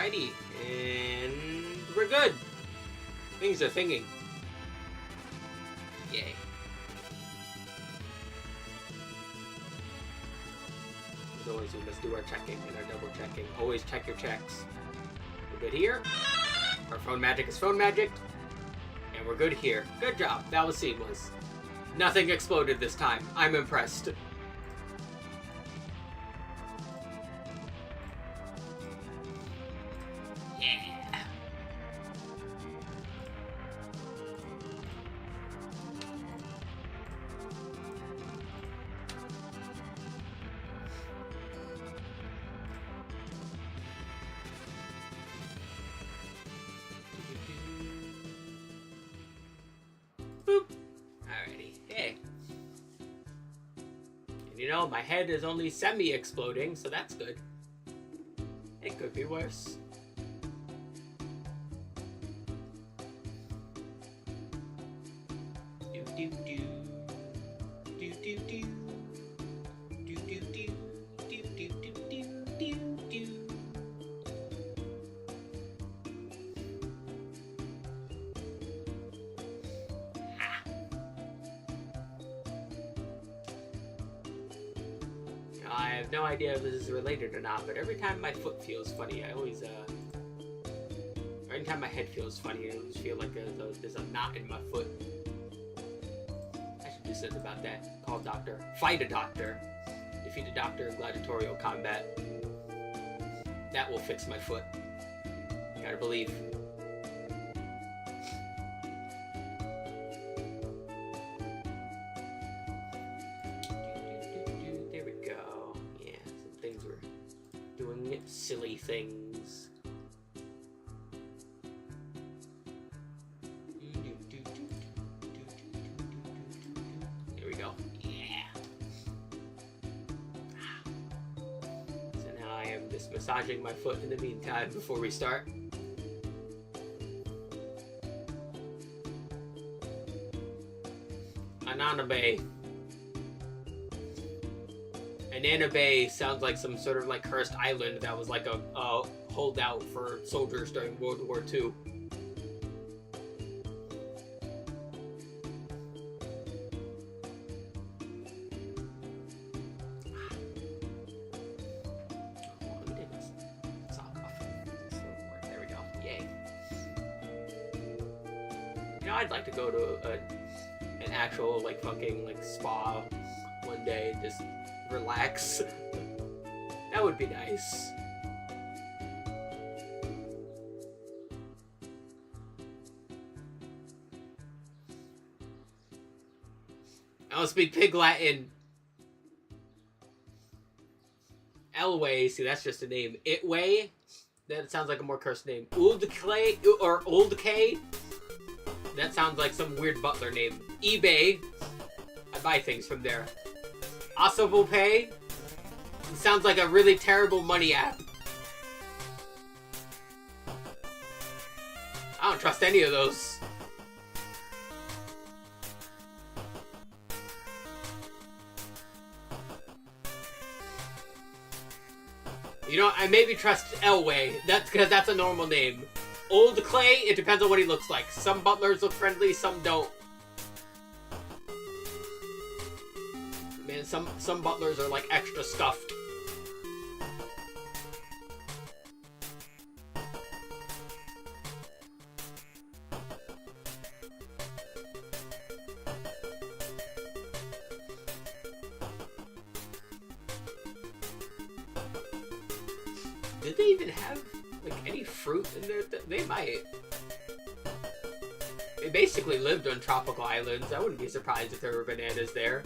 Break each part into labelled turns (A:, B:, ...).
A: Alrighty, and we're good. Things are thinking. Yay. As always, we must do our checking and our double checking. Always check your checks. We're good here. Our phone magic is phone magic. And we're good here. Good job. That was seamless. Nothing exploded this time. I'm impressed. Yeah. Boop. Alrighty. Hey. And you know, my head is only semi-exploding, so that's good. It could be worse. Do do do. Do do do. Do do do. Do do do do do do. I have no idea if this is related or not, but every time my foot feels funny, I always, every time my head feels funny, I always feel like there's a knot in my foot. I should do something about that. Call a doctor. Fight a doctor. Defeat a doctor in gladiatorial combat. That will fix my foot. Gotta believe. Silly things. There we go. Yeah. So now I am just massaging my foot in the meantime before we start. Ananabe. Anana Bay sounds like some sort of like cursed island that was like a holdout for soldiers during World War II. There we go. Yay. You know, I'd like to go to an actual like fucking like spa one day and just relax. That would be nice. I don't speak Pig Latin. Elway, see that's just a name. Itway? That sounds like a more cursed name. Oldclay or Old K? That sounds like some weird butler name. eBay. I buy things from there. Asobo Pay? It sounds like a really terrible money app. I don't trust any of those. You know, I maybe trust Elway. That's because that's a normal name. Old Clay, it depends on what he looks like. Some butlers look friendly, some don't. Man, some butlers are like extra stuffed. Did they even have like any fruit in there? They might. They basically lived on tropical islands. I wouldn't be surprised if there were bananas there.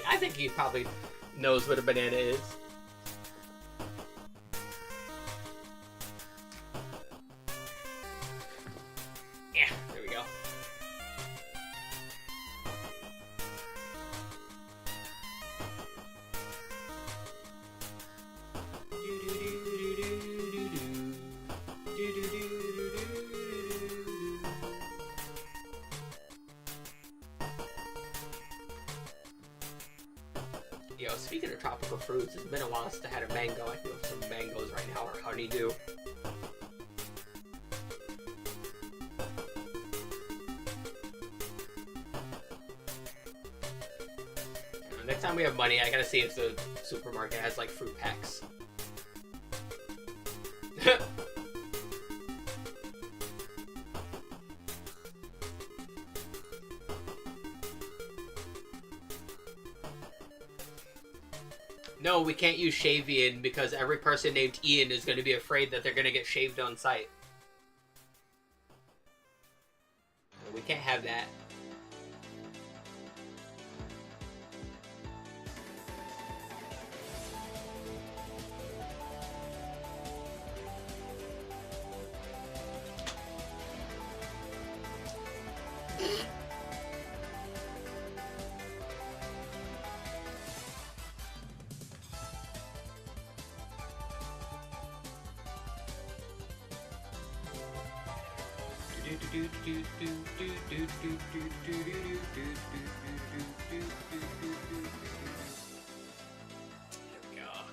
A: I think he probably knows what a banana is. Yeah, there we go. Yo, speaking of tropical fruits, it's been a while since I had a mango. I can go for some mangoes right now, or honeydew. Next time we have money, I gotta see if the supermarket has, like, fruit packs. No, we can't use Shave Ian because every person named Ian is going to be afraid that they're going to get shaved on sight. We can't have that.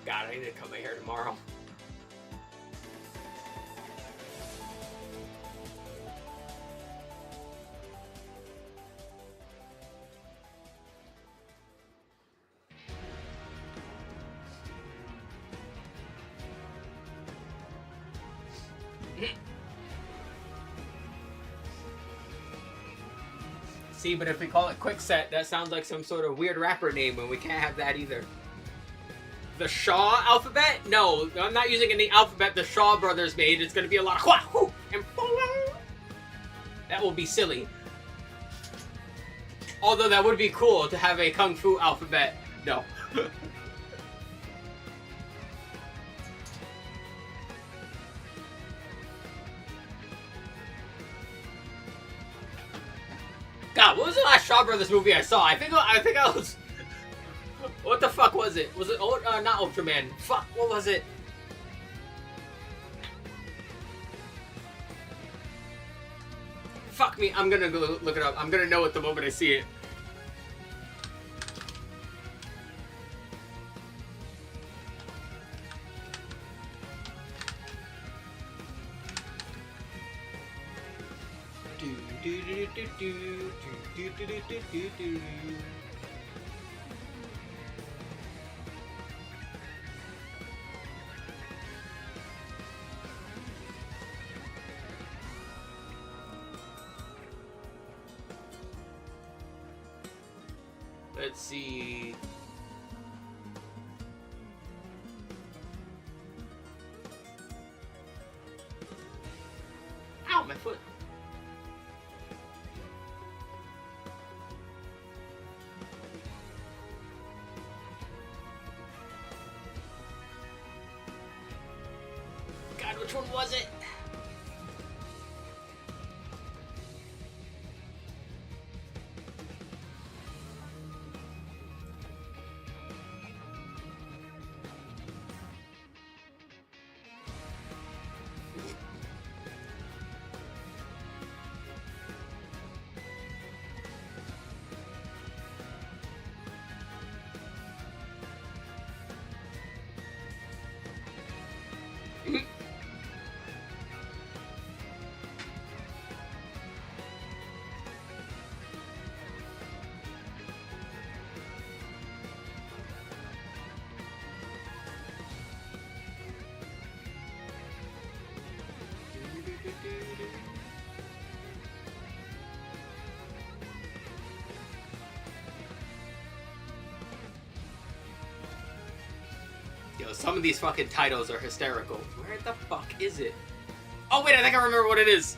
A: God, I need to cut my hair tomorrow. See, but if we call it Quickset, that sounds like some sort of weird rapper name, and we can't have that either. The Shaw alphabet? No, I'm not using any alphabet the Shaw brothers made. It's going to be a lot of wahoo and that will be silly. Although that would be cool to have a Kung Fu alphabet. No. God, what was the last Shaw Brothers movie I saw? I think I was... What the fuck was it? Was it not Ultraman? Fuck, what was it? Fuck me, I'm gonna go look it up. I'm gonna know it the moment I see it. Let's see. Ow, my foot. God, which one was it? Yo, some of these fucking titles are hysterical. Where the fuck is it? Oh wait, I think I remember what it is.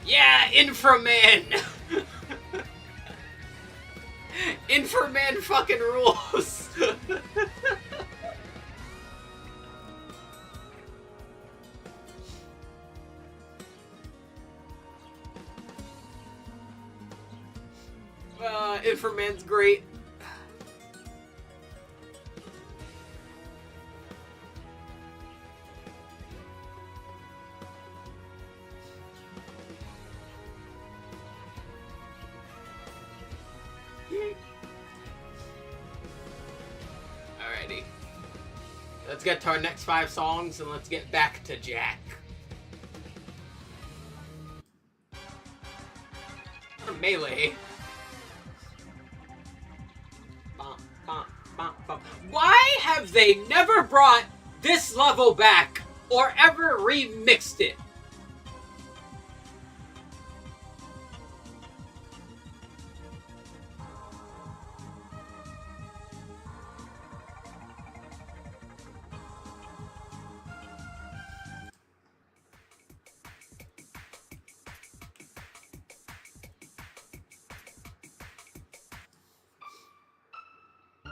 A: Yeah, Inframan! Inframan fucking rules! Inframan's great. Let's get to our next 5 songs and let's get back to Jack. Or Melee. Why have they never brought this level back or ever remixed it?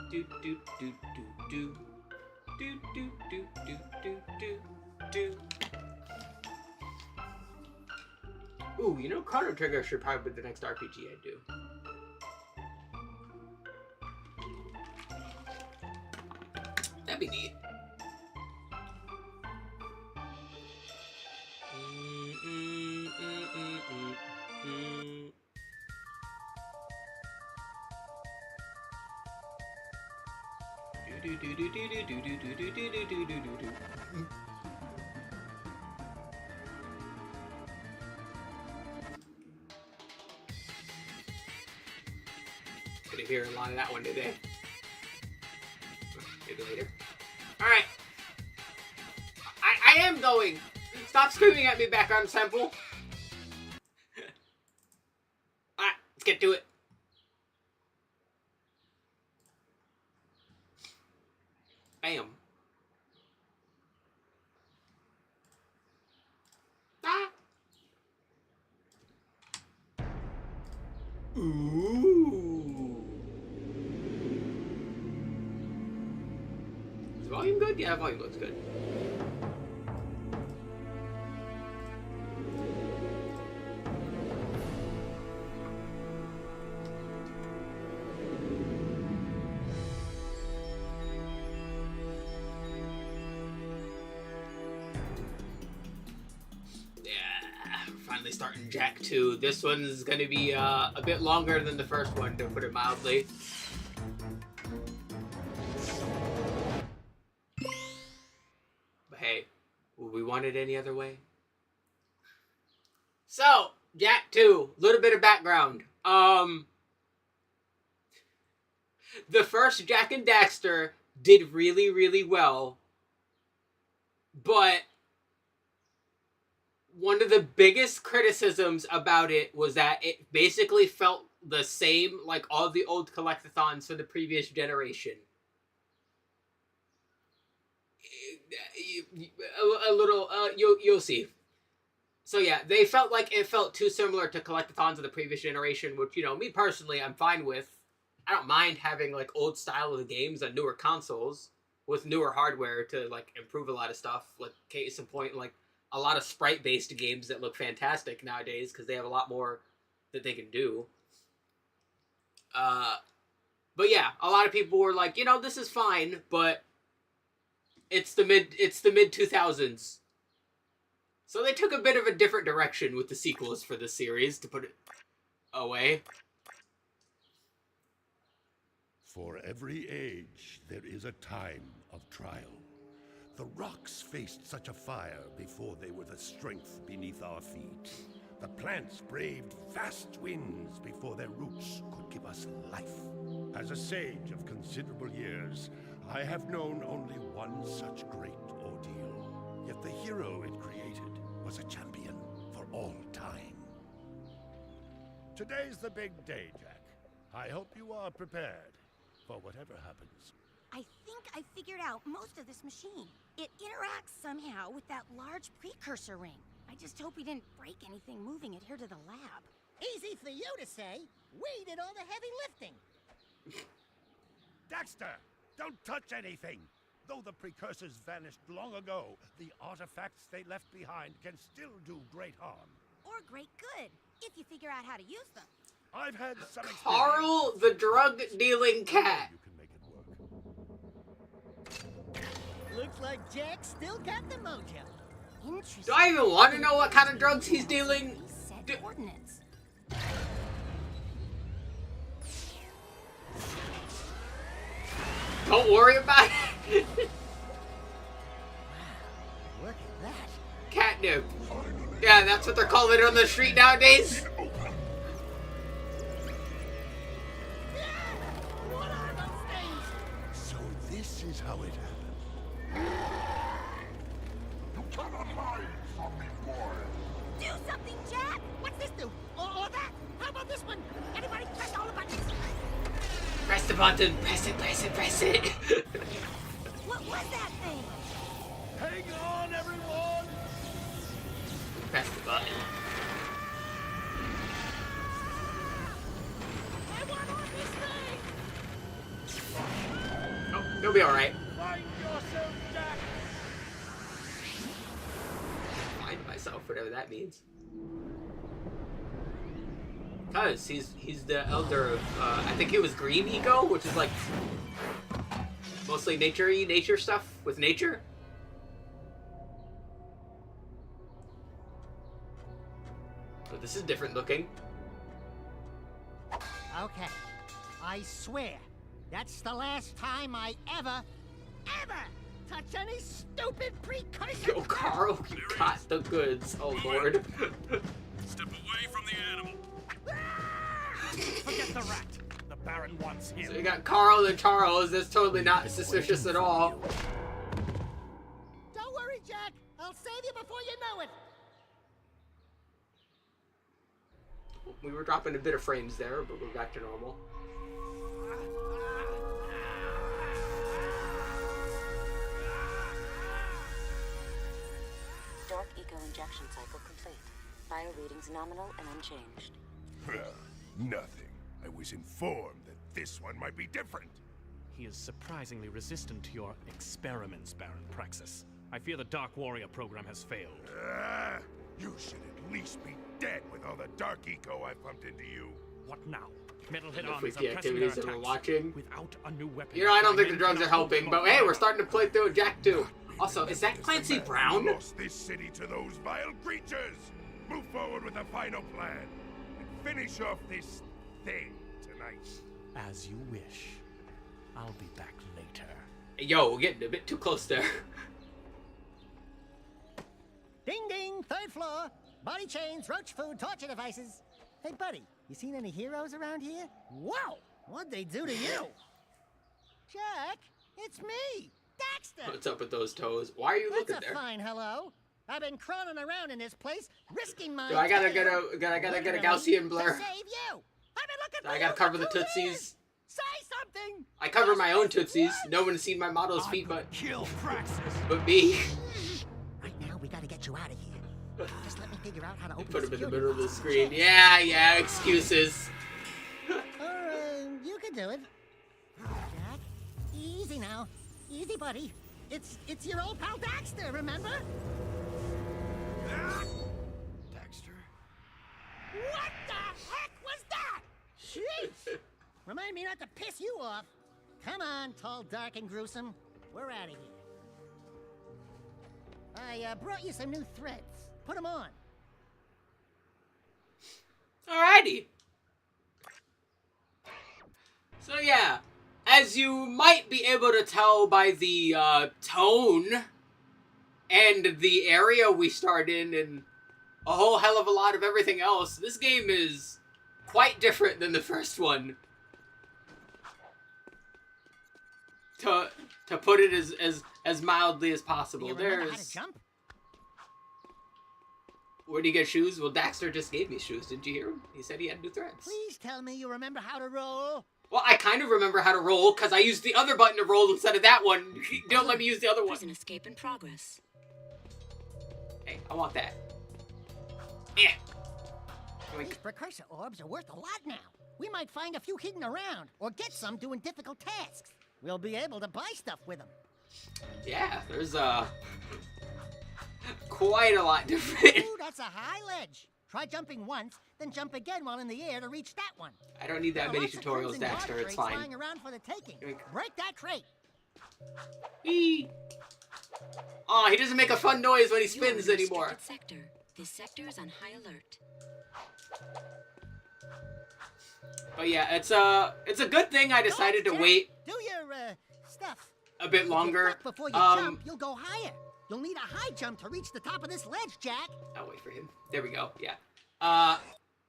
A: Do do do do do do do do do do do. Ooh, you know, Chrono Trigger should probably be the next RPG I do. That'd be neat. Gonna hear a lot of that one today. Maybe later. Alright. I am going. Stop screaming at me, background sample. Alright, let's get to it. Bam. Ah. Ooh. Is volume good? Yeah, volume looks good. Finally starting Jack 2. This one's gonna be a bit longer than the first one, to put it mildly. But hey, would we want it any other way? So, Jack 2, little bit of background. The first Jack and Daxter did really, really well, but one of the biggest criticisms about it was that it basically felt the same like all the old collectathons for the previous generation. A little, you'll see. So yeah, they felt like it felt too similar to collectathons of the previous generation, which, you know, me personally, I'm fine with. I don't mind having like old style of the games on newer consoles with newer hardware to like improve a lot of stuff. Like case in point, like a lot of sprite-based games that look fantastic nowadays because they have a lot more that they can do. But yeah, a lot of people were like, you know, this is fine, but it's the mid 2000s. So they took a bit of a different direction with the sequels for the series, to put it away.
B: For every age, there is a time of trial. The rocks faced such a fire before they were the strength beneath our feet. The plants braved vast winds before their roots could give us life. As a sage of considerable years, I have known only one such great ordeal. Yet the hero it created was a champion for all time. Today's the big day, Jack. I hope you are prepared for whatever happens.
C: I think I figured out most of this machine. It interacts somehow with that large precursor ring. I just hope we didn't break anything moving it here to the lab.
D: Easy for you to say. We did all the heavy lifting.
B: Daxter, don't touch anything! Though the precursors vanished long ago, the artifacts they left behind can still do great harm.
C: Or great good, if you figure out how to use them.
B: I've had some experience.
A: Carl the drug-dealing cat.
B: You can make it work.
D: Looks like Jack still got the mojo.
C: Interesting.
A: Do I even want to know what kind of drugs he's dealing?
C: Set coordinates.
A: Don't worry about it. catnip. Yeah, that's what they're calling it on the street nowadays.
D: What are those things?
B: So this is how it happened. You cannot hide from me, boy.
C: Do something, Jack!
D: What's this do? Or that? How about this one? Anybody press all the buttons?
A: Press the button. Press it, press it, press it.
C: What was that thing?
B: Hang on, everyone!
A: Press the button.
D: I want on this thing!
A: Oh, you'll be alright.
D: Find yourself, Jack!
A: Find myself, whatever that means. Cause he's the elder of I think it was Green Eco, which is like mostly nature stuff with nature. But this is different looking.
D: Okay. I swear, that's the last time I ever touch any stupid precursor.
A: Yo, Carl, you got the goods. Oh lord.
E: Step away from the animal.
F: Forget the rat. The Baron wants him.
A: So you got Carl and Charles. That's totally not suspicious at all.
D: Don't worry, Jack. I'll save you before you know it.
A: We were dropping a bit of frames there, but we're back to normal.
G: Dark eco injection cycle complete. Bio readings nominal and unchanged.
B: Nothing. I was informed that this one might be different.
F: He is surprisingly resistant to your experiments, Baron Praxis. I fear the Dark Warrior program has failed.
B: You should at least be dead with all the dark eco I pumped into you.
F: What now? Metalhead
A: The
F: armies
A: freaky
F: are pressing their
A: activities that we're
F: attacks
A: watching.
F: without a new weapon.
A: You know, I don't think the
F: Men
A: drugs are
F: cannot
A: helping,
F: move
A: but
F: from
A: hey,
F: our
A: we're starting to play through Jack 2. Also, is that
B: As the
A: Clancy
B: man who
A: Brown?
B: lost this city to those vile creatures. Move forward with the final plan and finish off this thing tonight.
F: As you wish. I'll be back later.
A: Yo, we're getting a bit too close there.
D: Ding ding, third floor. Body chains, roach food, torture devices. Hey, buddy, you seen any heroes around here? Whoa! What'd they do to you? Jack, it's me, Daxter.
A: What's up with those toes? Why are you
D: That's
A: looking
D: a
A: there?
D: fine hello. I've been crawling around in this place, risking my.
A: Yo, I gotta get
D: tail,
A: a
D: literally,
A: Gaussian blur.
D: To save you. I've been looking
A: So
D: for
A: I
D: you
A: gotta
D: for
A: cover the
D: 2
A: tootsies.
D: years. Say something.
A: I cover my own
D: What?
A: tootsies. No one's seen my model's feet, but
F: Kill Praxis.
A: me.
D: Right now, we gotta get you out of here. Just let me figure out how to open
A: Put him in the
D: security
A: middle of the
D: box.
A: screen. Yeah, excuses.
D: You can do it. Jack, easy now. Easy, buddy. It's your old pal Daxter, remember?
B: Daxter?
D: What the heck was that? Jeez. Remind me not to piss you off. Come on, tall, dark, and gruesome. We're out of here. I brought you some new threads. Put them on.
A: Alrighty. So yeah, as you might be able to tell by the tone and the area we start in and a whole hell of a lot of everything else, this game is quite different than the first one. To put it as mildly as possible.
D: Do you remember how to
A: There's
D: jump?
A: where do you get shoes? Well, Daxter just gave me shoes. Didn't you hear him? He said he had new threads.
D: Please tell me you remember how to roll.
A: Well, I kind of remember how to roll because I used the other button to roll instead of that one. Don't let me use the other one.
G: Prison escape in progress.
A: Hey, I want that. Yeah.
D: These precursor orbs are worth a lot now. We might find a few hidden around, or get some doing difficult tasks. We'll be able to buy stuff with them.
A: Yeah, there's quite a lot different.
D: Ooh, that's a high ledge. Try jumping once, then jump again while in the air to reach that one.
A: I don't need that
D: There are
A: many
D: lots of
A: tutorials,
D: crimson guard
A: Daxter. It's
D: crates
A: fine.
D: lying around for the taking.
A: Yoink.
D: Break that crate.
A: Whee! Aw, he doesn't make a fun noise when he
G: You are in
A: spins
G: a
A: anymore.
G: restricted sector. This sector is on high alert.
A: But yeah, it's a good thing I decided to
D: Jack,
A: wait.
D: Do your stuff.
A: a bit
D: If you
A: longer.
D: duck before you jump, you'll go higher. You'll need a high jump to reach the top of this ledge, Jack.
A: I'll wait for him. There we go. Yeah.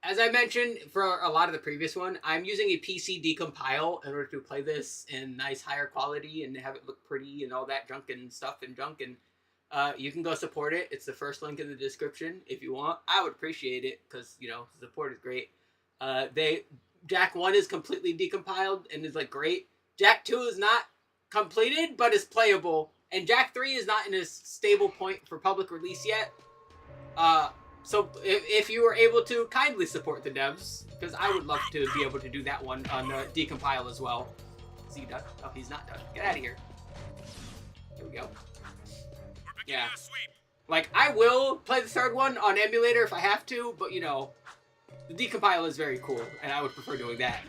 A: As I mentioned for a lot of the previous one, I'm using a PC decompile in order to play this in nice higher quality and have it look pretty and all that junk and stuff and junk. And you can go support it. It's the first link in the description if you want. I would appreciate it because, you know, support is great. Jack 1 is completely decompiled and is like great. Jack 2 is not completed but is playable. And Jack 3 is not in a stable point for public release yet. So if you were able to kindly support the devs, because I would love to be able to do that one on decompile as well. Is he done? Oh, he's not done. Get out of here. There we go. Yeah. Like, I will play the third one on emulator if I have to, but you know, the decompile is very cool, and I would prefer doing that.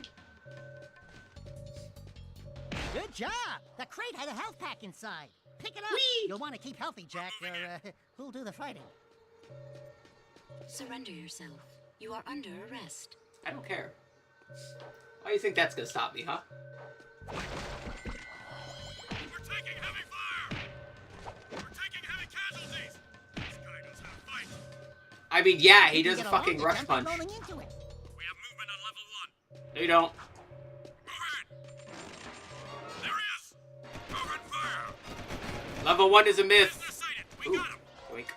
D: Good job. The crate had a health pack inside. Pick it up.
A: Whee!
D: You'll want to keep healthy, Jack, or who'll do the fighting?
G: Surrender yourself. You are under arrest.
A: I don't care. Why do you think that's gonna stop me, huh?
E: We're taking heavy fire! We're taking heavy casualties! This guy knows how to fight.
A: I mean, yeah, he
D: You can
A: does a
D: get
A: fucking
D: along
A: rush
D: with them
A: punch.
D: by rolling into it.
E: We have movement on level 1.
A: No, you don't.
E: Move it! There he is! Open fire!
A: Level 1 is a myth.
E: Business sighted! We
A: Ooh.
E: got him!
A: Oink.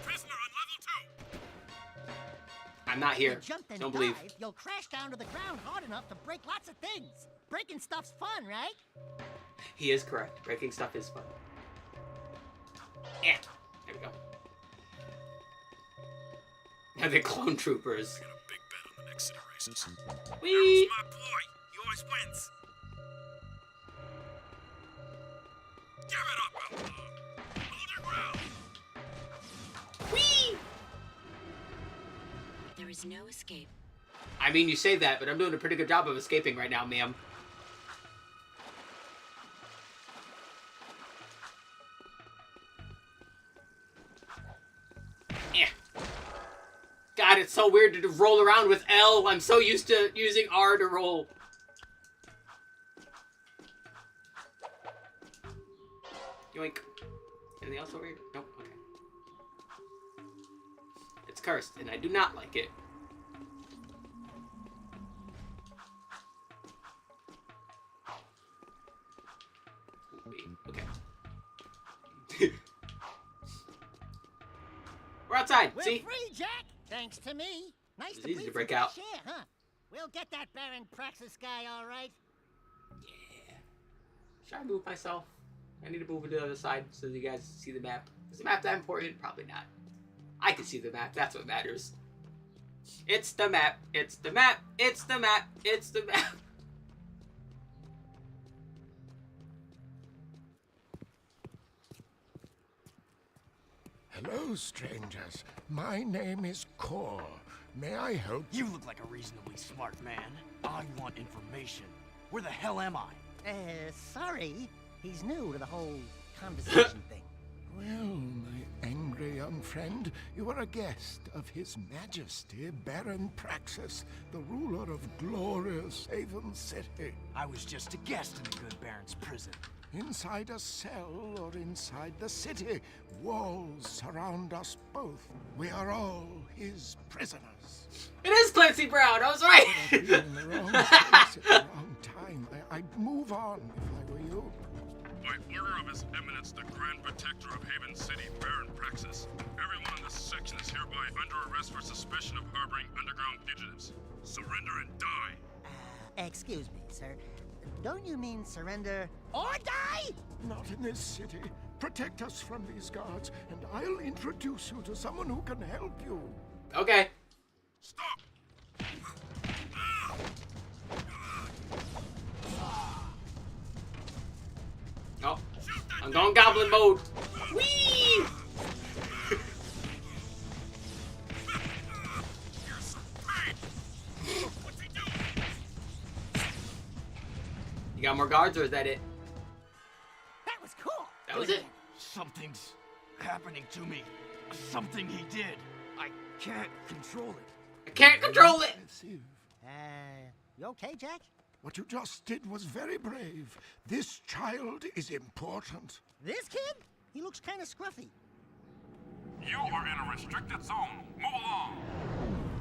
E: Prisoner on level 2!
A: I'm not
D: If you
A: here.
D: jump and
A: Don't
D: dive,
A: believe.
D: you'll crash down to the ground hard enough to break lots of things. Breaking stuff's fun, right?
A: He is correct. Breaking stuff is fun. Yeah. There we go. Now the clone troopers.
E: Got a big bet on the next iteration.
A: Whee!
E: My boy! He always wins! Give it up, outlaw! Hold your ground!
A: Whee!
G: There is no escape.
A: I mean, you say that, but I'm doing a pretty good job of escaping right now, ma'am. Yeah. God, it's so weird to roll around with L. I'm so used to using R to roll. Yoink. Anything else over here? Nope. Okay. It's cursed, and I do not like it. Okay. We're outside.
D: We're
A: See?
D: free, Jack. Thanks to me. Nice
A: It's
D: to
A: easy
D: breathe
A: to break
D: some
A: out.
D: fresh air, huh? We'll get that Baron Praxis guy, all right.
A: Yeah. Should I move myself? I need to move to the other side so you guys see the map. Is the map that important? Probably not. I can see the map. That's what matters. It's the map. It's the map. It's the map. It's the map.
B: Hello, strangers. My name is Kor. May I help you?
H: You look like a reasonably smart man. I want information. Where the hell am I?
D: Sorry. He's new to the whole conversation thing.
B: Well, my angry young friend, you are a guest of His Majesty, Baron Praxis, the ruler of glorious Haven City.
H: I was just a guest in the good Baron's prison.
B: Inside a cell or inside the city, walls surround us both. We are all his prisoners.
A: It is Clancy Brown. I was right.
B: I've been in the wrong place at the wrong time. I'd move on if I were you.
E: By order of His Eminence, the Grand Protector of Haven City, Baron Praxis, everyone in this section is hereby under arrest for suspicion of harboring underground fugitives. Surrender and die.
D: Excuse me, sir. Don't you mean surrender or die?
B: Not in this city. Protect us from these guards, and I'll introduce you to someone who can help you.
A: Okay.
E: Stop!
A: Oh, I'm going goblin mode. Whee!
E: You're so big! What's he doing?
A: You got more guards, or is that it?
D: That was cool.
A: That was it.
H: Something's happening to me. Something he did. I can't control it.
A: I can't control it.
B: Impressive.
D: You okay, Jack?
B: What you just did was very brave. This child is important.
D: This kid? He looks kind of scruffy.
E: You are in a restricted zone. Move along.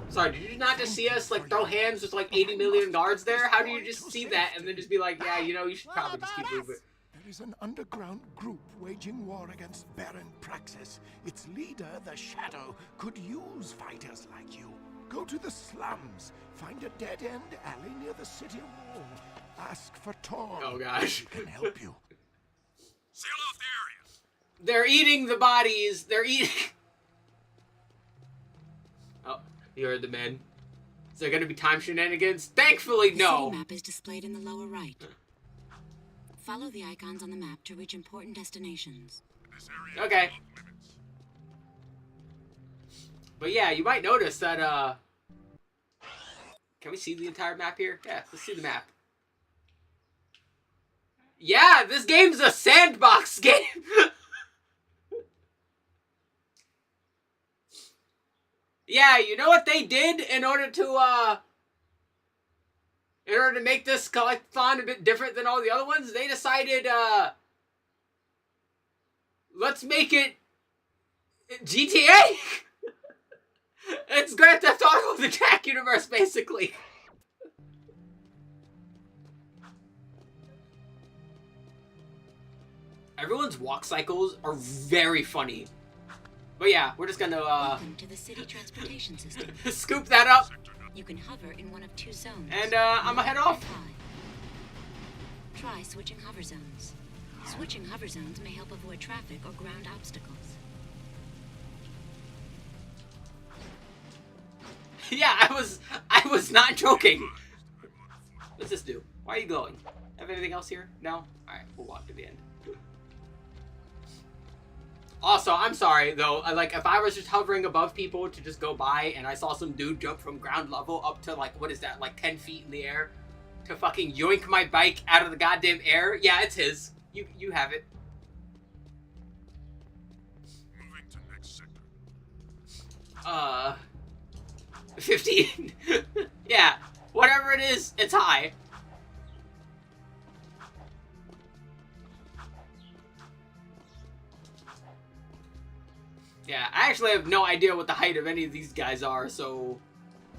A: Sorry, did you not just see us like throw hands with like 80 million guards there? How do you just see that and then just be like, yeah, you know, you should probably just keep moving?
B: There is an underground group waging war against Baron Praxis. Its leader, the Shadow, could use fighters like you. Go to the slums, find a dead-end alley near the city wall. Ask for Torn.
A: Oh gosh.
B: He can help you.
E: Seal off the area.
A: They're eating the bodies. They're eating. Oh, you heard the men. Is there gonna be time shenanigans? Thankfully,
G: The
A: no.
G: city map is displayed in the lower right. Follow the icons on the map to reach important destinations.
E: This area
A: Okay.
E: is off limits.
A: But yeah, you might notice that, can we see the entire map here? Yeah, let's see the map. Yeah, this game's a sandbox game! Yeah, you know what they did in order to make this collectathon a bit different than all the other ones? They decided, let's make it GTA? It's Grand Theft Auto the Jack universe, basically. Everyone's walk cycles are very funny. But yeah, we're just gonna,
G: Welcome to the city transportation system.
A: scoop that up.
G: You can hover in one of two zones.
A: And, I'm gonna head off.
G: Try switching hover zones. Switching hover zones may help avoid traffic or ground obstacles.
A: Yeah, I was not joking. What's this do? Why are you going? Have anything else here? No? Alright, we'll walk to the end. Also, I'm sorry, though, like, if I was just hovering above people to just go by and I saw some dude jump from ground level up to, like, what is that, like 10 feet in the air to fucking yoink my bike out of the goddamn air, yeah, it's his. You have it.
E: Moving to next sector.
A: 15. Yeah, whatever it is, it's high. Yeah, I actually have no idea what the height of any of these guys are, so...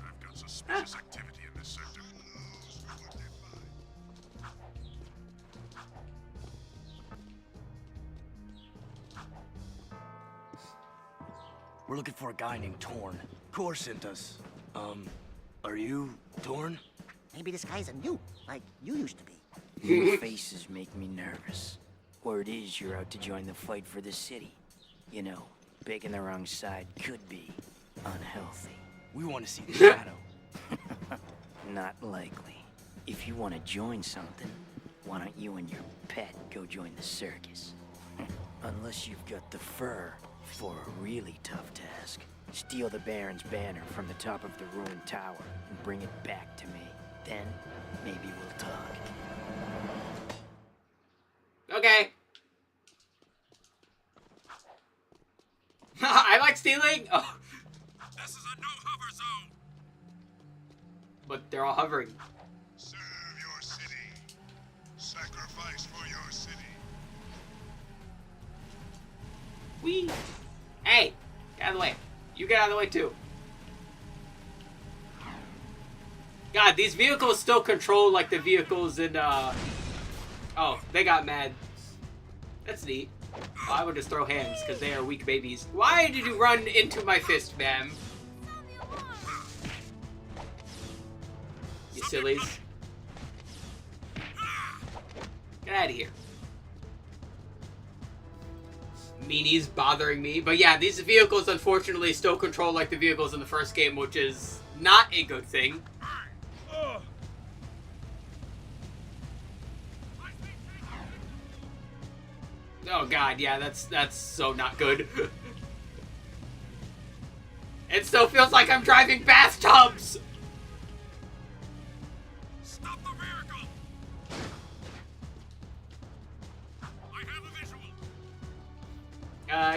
E: I've got suspicious activity in this sector.
H: We're looking for a guy named Torn. Core sent us. Are you Torn?
D: Maybe this guy's a noob, like you used to be.
I: Your faces make me nervous. Word is you're out to join the fight for the city. You know, picking the wrong side could be unhealthy.
H: We want to see the Shadow.
I: Not likely. If you want to join something, why don't you and your pet go join the circus? Unless you've got the fur for a really tough task. Steal the Baron's banner from the top of the ruined tower and bring it back to me. Then, maybe we'll talk.
A: Okay. I like stealing. Oh.
E: This is a no-hover zone.
A: But they're all hovering.
E: Serve your city. Sacrifice for your city.
A: Whee! Hey! Get out of the way. You get out of the way too. God, these vehicles still control like the vehicles in, Oh, they got mad. That's neat. Oh, I would just throw hands, because they are weak babies. Why did you run into my fist, ma'am? You sillies. Get out of here. Meanies bothering me. But yeah, these vehicles unfortunately still control like the vehicles in the first game, which is not a good thing. Oh god, yeah, that's so not good. It still feels like I'm driving bathtubs!
E: Stop the vehicle! I have a visual.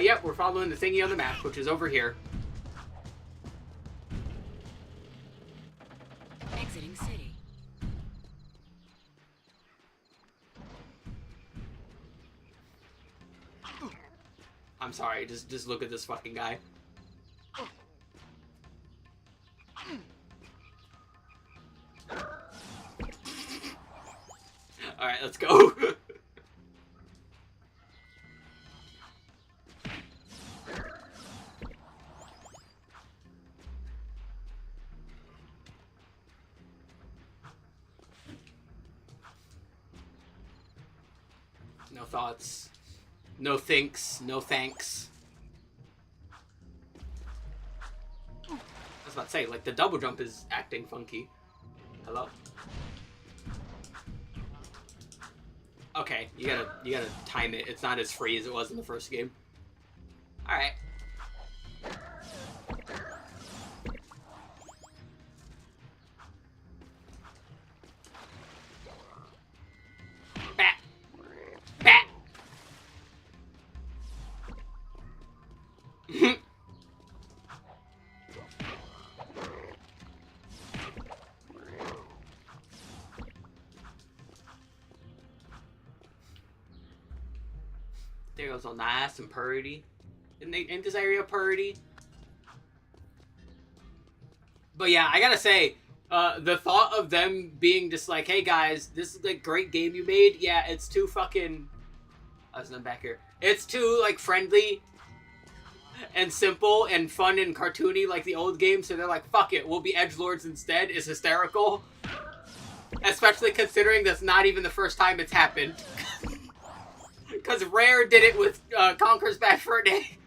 A: Yep, we're following the thingy on the map, which is over here.
G: Exiting city.
A: I'm sorry, just look at this fucking guy. Alright, let's go. No thoughts. No thinks. No thanks. I was about to say, like, the double jump is acting funky. Hello? Okay, you gotta time it. It's not as free as it was in the first game. Alright. Bat! Bat! There goes all nice and purty. Ain't this area purty? But yeah, I gotta say, the thought of them being just like, hey guys, this is a great game you made. Yeah, it's too fucking... I was done back here. It's too, like, friendly and simple and fun and cartoony like the old game, so they're like, fuck it, we'll be edgelords instead, is hysterical. Especially considering that's not even the first time it's happened. Because Rare did it with Conker's Bad Fur Day.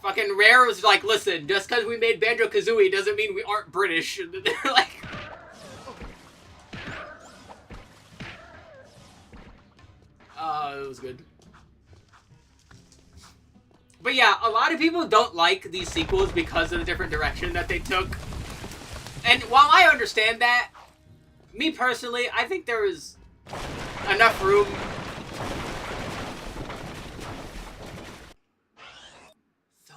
A: Fucking Rare was like, listen, just because we made Banjo-Kazooie doesn't mean we aren't British. And they're like... it was good. But yeah, a lot of people don't like these sequels because of the different direction that they took. And while I understand that, me personally, I think there is enough room.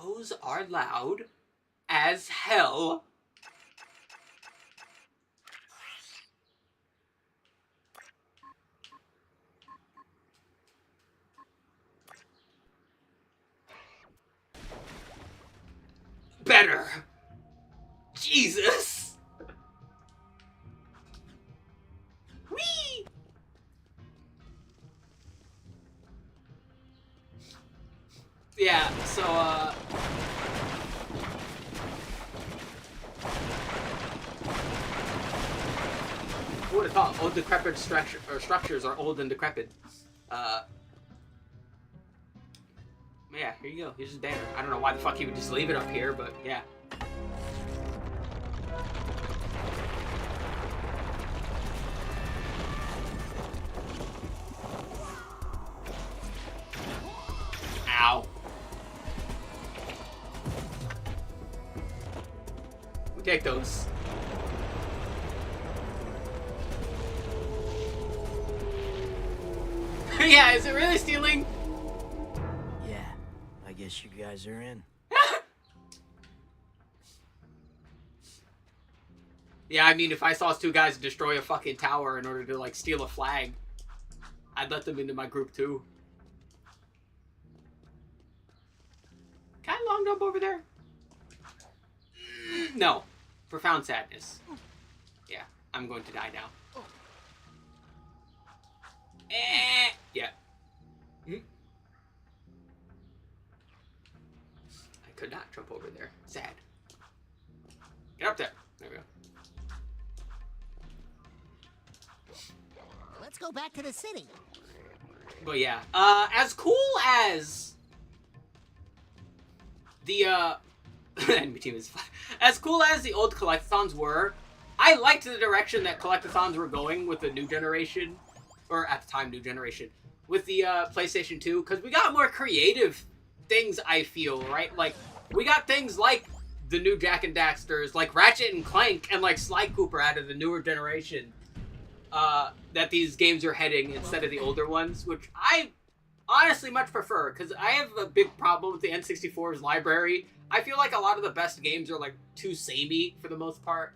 A: Those are loud as hell. Better. Jesus. Whee! Yeah, so, who would have thought old decrepit structures are old and decrepit? Yeah, here you go. Here's his banner. I don't know why the fuck he would just leave it up here, but yeah. Ow. We'll take those. Yeah, is it really stealing?
I: Yeah, I guess you guys are in.
A: Yeah, I mean, if I saw two guys destroy a fucking tower in order to, like, steal a flag, I'd let them into my group, too. Can I long jump over there? No. Profound sadness. Yeah, I'm going to die now. Yeah. I could not jump over there. Sad. Get up there. There we go.
D: Let's go back to the city.
A: But yeah, as cool as the enemy team is as cool as the old collectathons were, I liked the direction that collectathons were going with the new generation, or at the time new generation, with the PlayStation 2, because we got more creative things, I feel, right? Like, we got things like the new Jak and Daxters, like Ratchet and Clank, and like Sly Cooper out of the newer generation. That these games are heading instead of the older ones, which I honestly much prefer, because I have a big problem with the N64's library. I feel like a lot of the best games are, like, too samey for the most part.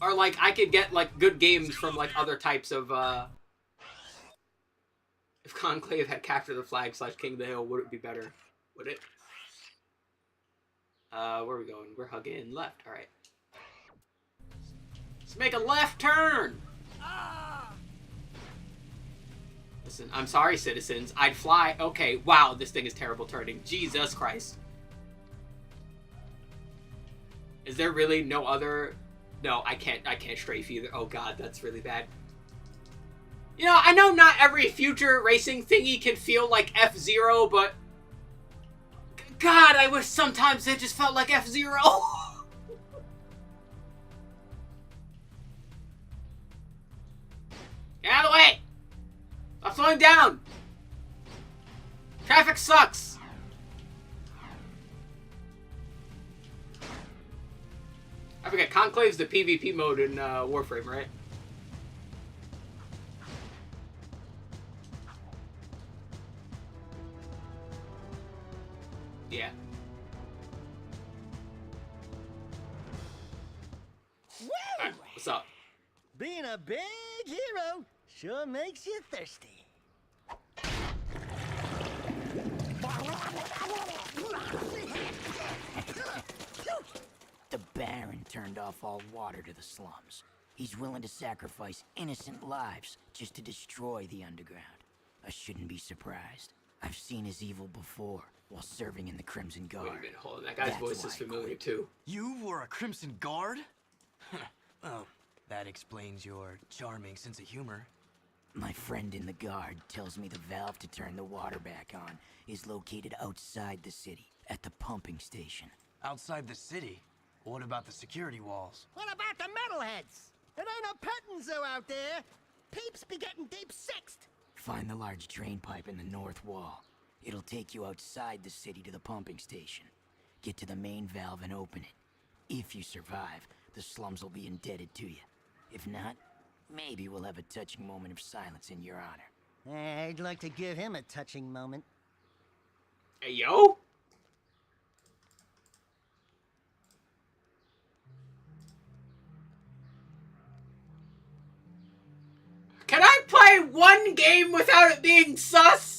A: Or, like, I could get, like, good games from, like, other types of, If Conclave had captured the flag / King of the Hill, would it be better? Would it? Where are we going? We're hugging left. Alright. Let's make a left turn! Listen, I'm sorry, citizens. I'd fly. Okay, wow, this thing is terrible turning. Jesus Christ. Is there really no other... No, I can't strafe either. Oh god, that's really bad. You know, I know not every future racing thingy can feel like F-Zero, but... God, I wish sometimes it just felt like F-Zero. Get out of the way! I'm slowing down! Traffic sucks! I forget, Conclave's the PvP mode in Warframe, right? Yeah. Right, what's up?
D: Being a big hero sure makes you thirsty.
I: The Baron turned off all water to the slums. He's willing to sacrifice innocent lives just to destroy the underground. I shouldn't be surprised. I've seen his evil before while serving in the Crimson Guard.
A: Wait a minute, hold on. That guy's voice is familiar too.
H: You were a Crimson Guard? Well, that explains your charming sense of humor.
I: My friend in the Guard tells me the valve to turn the water back on is located outside the city, at the pumping station.
H: Outside the city? What about the security walls?
D: What about the metalheads? It ain't a petting zoo out there. Peeps be getting deep sixed.
I: Find the large drain pipe in the north wall. It'll take you outside the city to the pumping station. Get to the main valve and open it. If you survive, the slums will be indebted to you. If not, maybe we'll have a touching moment of silence in your honor.
D: I'd like to give him a touching moment.
A: Hey, yo! Can I play one game without it being sus?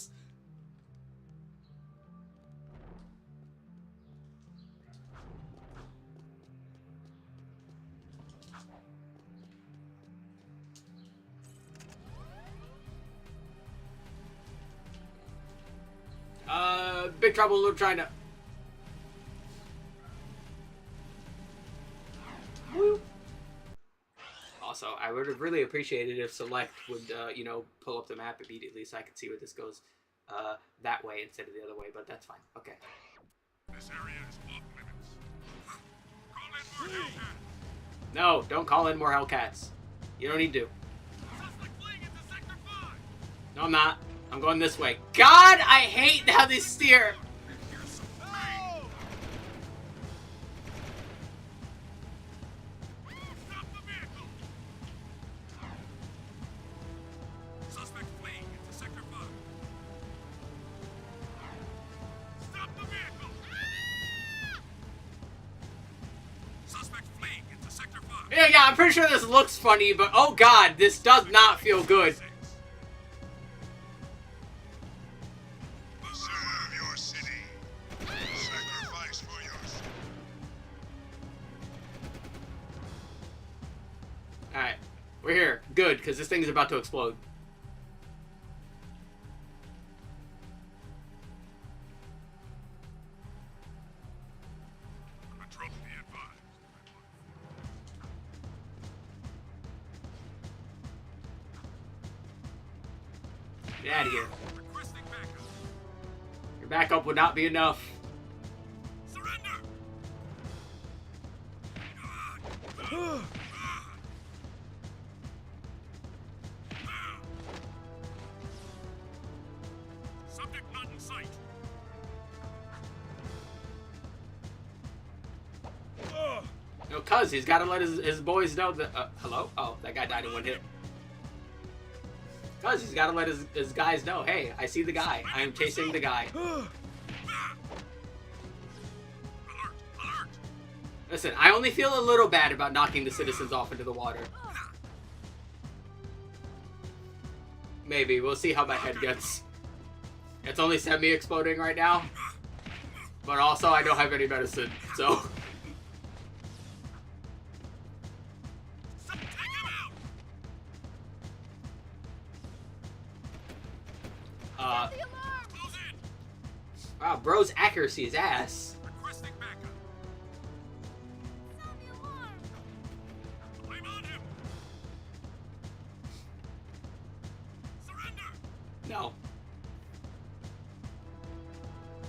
A: Big Trouble in Little China. Woo. Also, I would have really appreciated if Select would, you know, pull up the map immediately so I could see where this goes that way instead of the other way, but that's fine. Okay.
E: This area is off limits. Call in more Hellcats.
A: No, don't call in more Hellcats. You don't need to.
E: Suspect fleeing into Sector 5.
A: No, I'm not. I'm going this way. God, I hate how they steer.
E: Stop the vehicle. Suspect fleeing into Sector 5. Stop the vehicle. Suspect fleeing into Sector 5.
A: Yeah, I'm pretty sure this looks funny, but oh god, this does not feel good.
E: Serve your city. Sacrifice for your city.
A: Alright, we're here. Good, because this thing is about to explode.
E: Control be advised.
A: Get out of here.
E: Requesting backup.
A: Your backup would not be enough.
E: Surrender. Subject not in sight.
A: No, cuz he's got to let his boys know that. Hello? Oh, that guy died in one hit. Cuz he's got to let his guys know. Hey, I see the guy. I am chasing the guy.
E: Alert! Alert!
A: Listen, I only feel a little bad about knocking the citizens off into the water. Maybe. We'll see how my head gets. It's only semi-exploding right now. But also, I don't have any medicine, so... Wow, bro's accuracy is ass.
E: Requesting backup.
C: Sound the alarm.
E: I'm on him. Surrender.
A: No.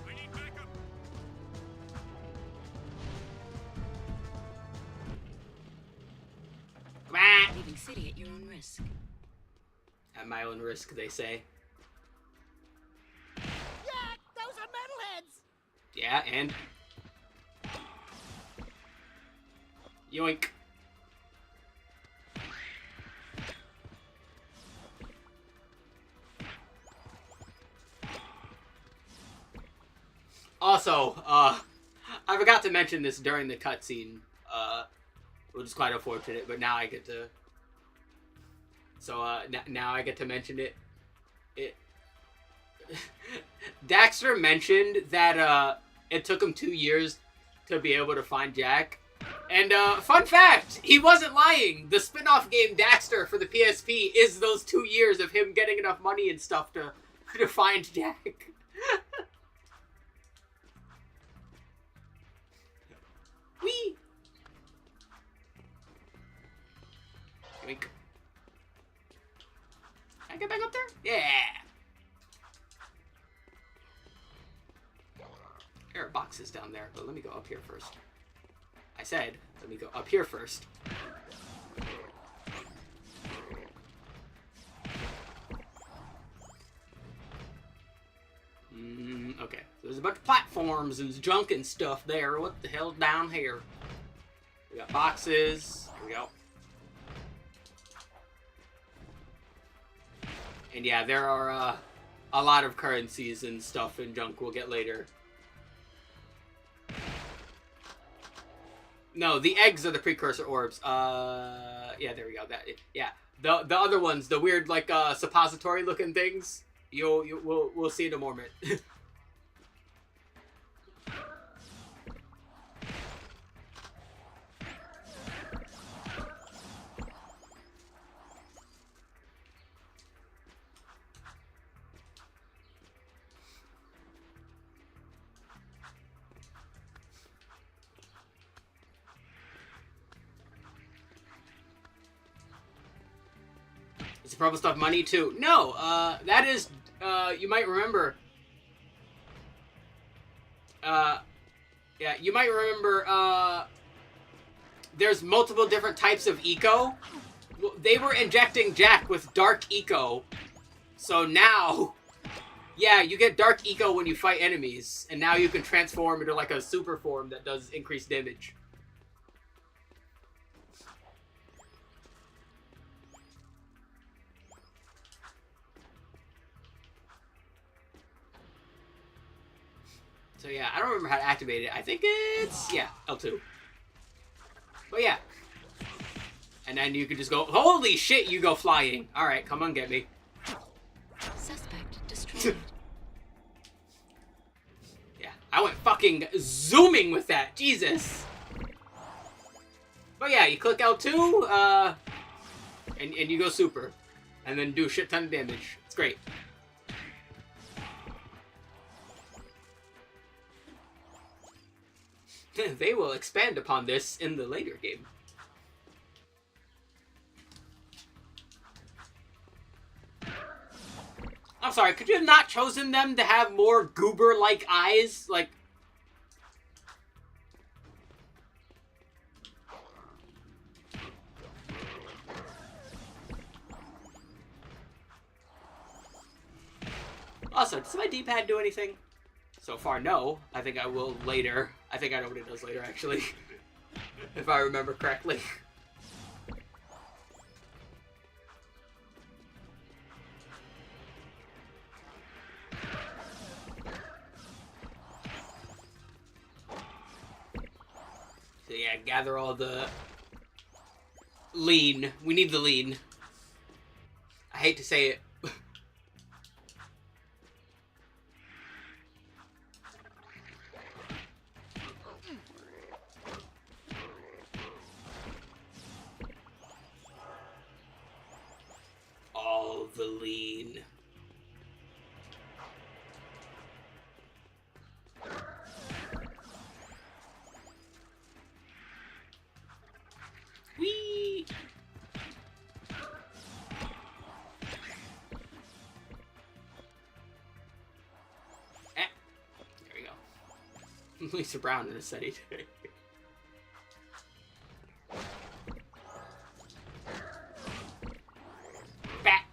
E: I need backup.
A: Come on!
G: Leaving city at your own risk.
A: At my own risk, they say.
D: Jack, those are metalheads!
A: Yeah, and... Yoink. Also, I forgot to mention this during the cutscene, which is quite unfortunate, but now I get to... So, now I get to mention it. Daxter mentioned that, it took him 2 years to be able to find Jack. And, fun fact, he wasn't lying. The spin-off game Daxter for the PSP is those 2 years of him getting enough money and stuff to find Jack. Whee! Yoink. Can I get back up there? Yeah! There are boxes down there, but let me go up here first. I said, let me go up here first. Okay, so there's a bunch of platforms and junk and stuff there. What the hell's down here? We got boxes. Here we go. And yeah, there are a lot of currencies and stuff and junk we'll get later. No, the eggs are the precursor orbs. Yeah, there we go. Yeah, the other ones, the weird like suppository looking things. We'll see in a moment. Is the purple stuff money too? No, that is, you might remember. Yeah, you might remember, there's multiple different types of eco. They were injecting Jack with dark eco. So now, yeah, you get dark eco when you fight enemies. And now you can transform into like a super form that does increased damage. So yeah, I don't remember how to activate it. I think it's, yeah, L2. But yeah. And then you can just go, holy shit, you go flying. Alright, come on, get me.
G: Suspect destroyed.
A: Yeah, I went fucking zooming with that. Jesus. But yeah, you click L2, and you go super. And then do a shit ton of damage. It's great. They will expand upon this in the later game. I'm sorry, could you have not chosen them to have more goober-like eyes? Like... Also, does my D-pad do anything? So far, no. I think I will later. I think I know what it does later, actually. If I remember correctly. So yeah, gather all the lean. We need the lean. I hate to say it. All the lean. Whee! There we go. Lisa Brown in a city today. Bat.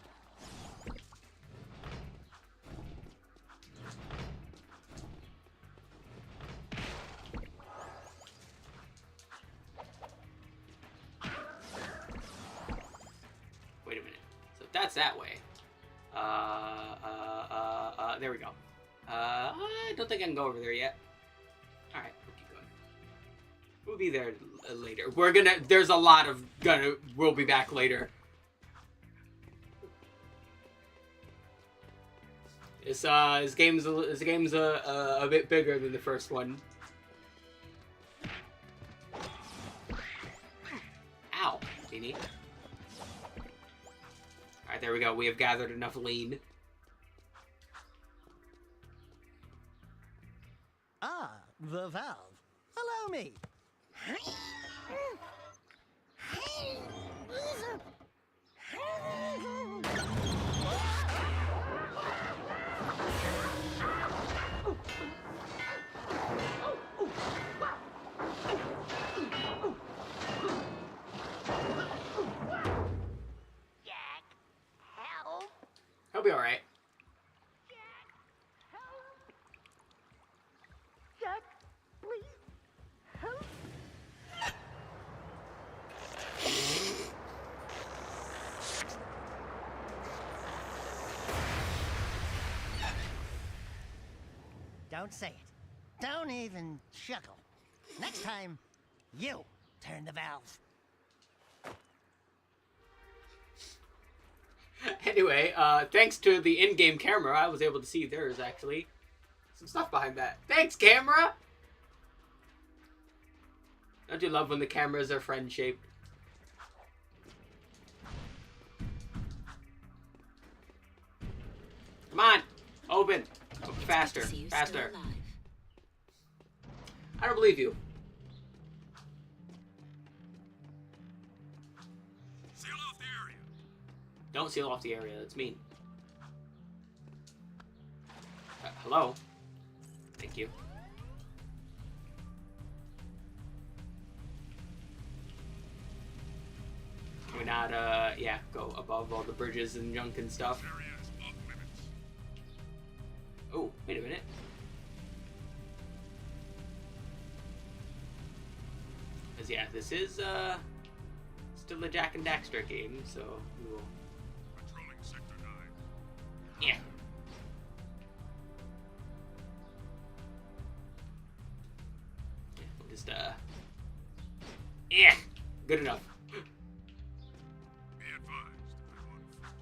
A: Wait a minute. So that's that way. There we go. I don't think I can go over there yet. Alright, we'll keep going. We'll be there later. There's a lot of we'll be back later. This game's a bit bigger than the first one. Ow, Beanie. Alright, there we go. We have gathered enough lean.
D: Ah, the valve. Allow me.
A: He'll be alright.
D: Don't say it. Don't even chuckle. Next time, you turn the valve.
A: Anyway, thanks to the in-game camera, I was able to see there's actually some stuff behind that. Thanks, camera! Don't you love when the cameras are friend-shaped? Come on! Open! Oh, faster, faster. I don't believe you.
E: Seal off the area.
A: Don't seal off the area, that's mean. Hello? Thank you. Can we not, yeah, go above all the bridges and junk and stuff? Oh, wait a minute. Because, yeah, this is, still a Jak and Daxter game, so we will...
E: Patrolling Sector 9.
A: Yeah. We'll just, yeah! Good enough.
E: Be advised, I'm on foot.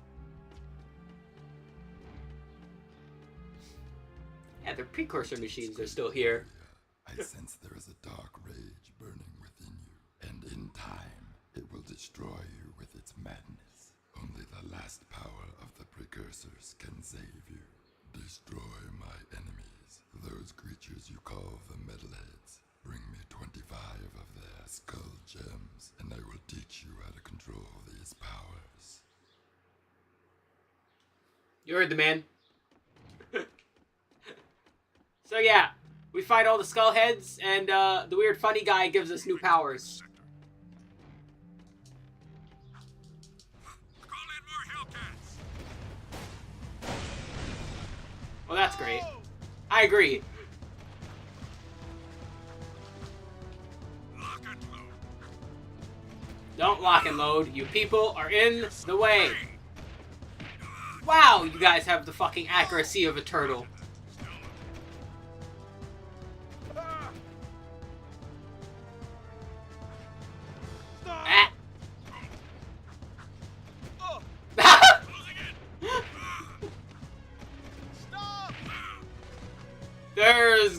A: Yeah, the precursor machines are still here.
J: I sense there is a dark rage burning within you, and in time, it will destroy you with its madness. Only the last power of the precursors can save you. Destroy my enemies, those creatures you call the Metalheads. Bring me 25 of their skull gems, and I will teach you how to control these powers.
A: You heard the man. So yeah, we fight all the skull heads, and the weird funny guy gives us new powers.
E: Call in more Hellcats.
A: Well, that's great. I agree.
E: Lock and load.
A: Don't lock and load. You people are in the way. Wow, you guys have the fucking accuracy of a turtle.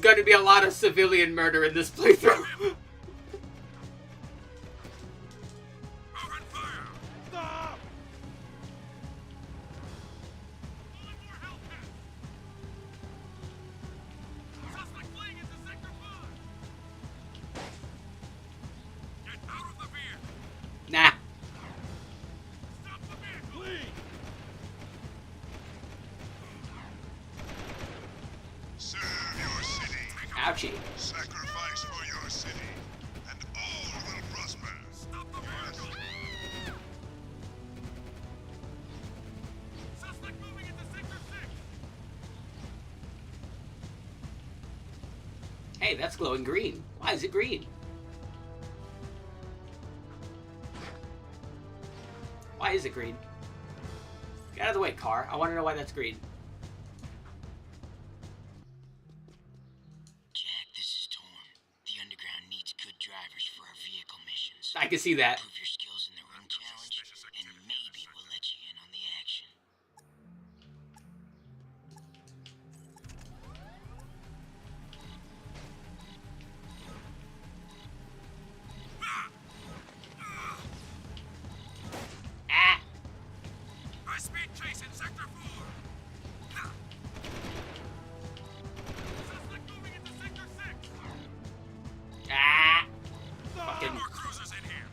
A: going to be a lot of civilian murder in this playthrough. Nah.
E: Serve your city.
A: Ouchie.
E: Sacrifice for your city, and all will prosper. Stop the vehicle! Suspect moving into Sector 6!
A: Hey, that's glowing green. Why is it green? Why is it green? Get out of the way, car. I want to know why that's green.
I: Jack, this is Torn. The Underground needs good drivers for our vehicle missions.
A: I can see that.
I: Prove your skills in the ring challenge, and maybe we'll let you in on the action.
A: Ah!
E: High speed chase in Sector 4! Suspect moving into Sector 6!
A: Ah!
E: Get
A: Fucking.
E: more cruisers in here!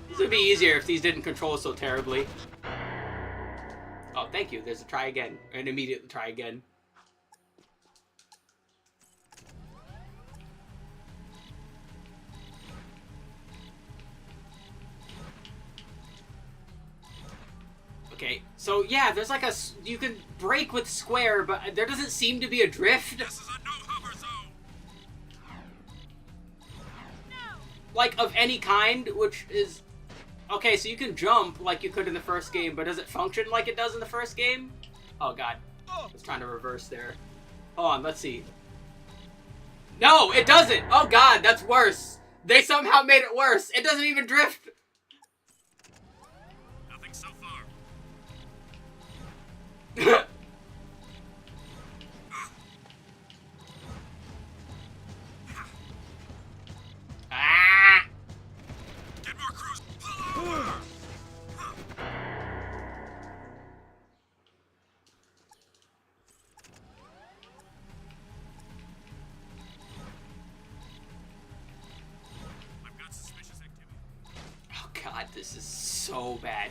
A: This would be easier if these didn't control so terribly. Oh, thank you. There's a try again. An immediate try again. Okay, so yeah, there's like you can brake with square, but there doesn't seem to be a drift.
E: This is a no-hover zone!
A: Like, of any kind, which is... Okay, so you can jump like you could in the first game, but does it function like it does in the first game? Oh, God. I was trying to reverse there. Hold on, let's see. No, it doesn't! Oh, God, that's worse. They somehow made it worse. It doesn't even drift.
E: Nothing so far.
A: Ah!
E: Get more crews! Pull over! I've got suspicious activity.
A: Oh, God, this is so bad.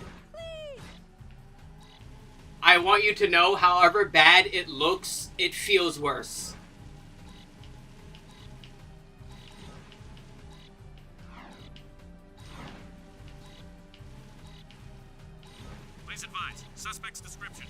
A: I want you to know, however bad it looks, it feels worse.
E: Please advise. Suspect's description.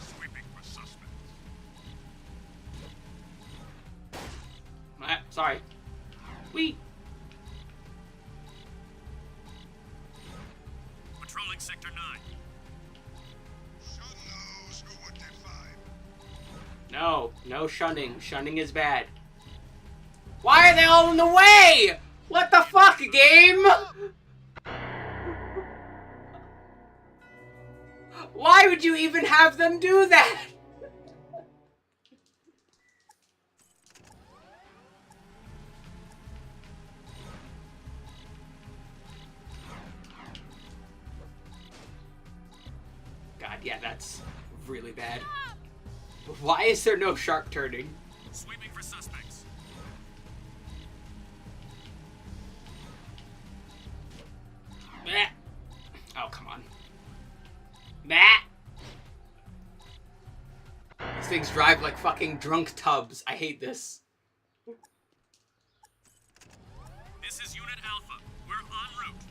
E: Sweeping for suspects.
A: Sorry. We.
E: Patrolling Sector 9. Shun those who would defy.
A: No, no shunning. Shunning is bad. Why are they all in the way? What the fuck, game? Why would you even have them do that? God, yeah, that's really bad. Why is there no sharp turning?
E: Sweeping for suspects.
A: Meh. Oh, come on. Meh. These things drive like fucking drunk tubs. I hate this.
E: This is Unit Alpha. We're en route.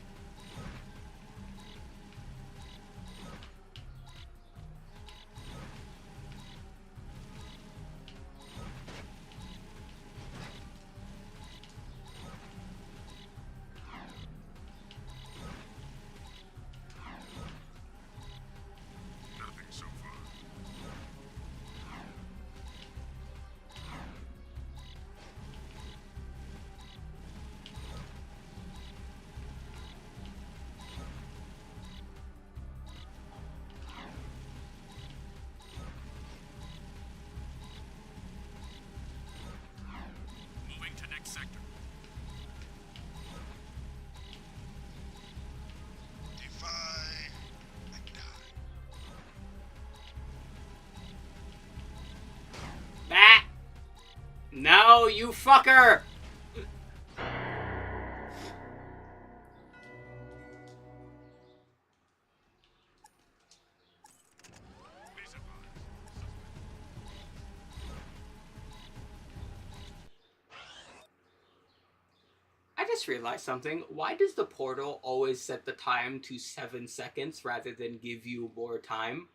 A: No, you fucker! I just realized something. Why does the portal always set the time to 7 seconds rather than give you more time?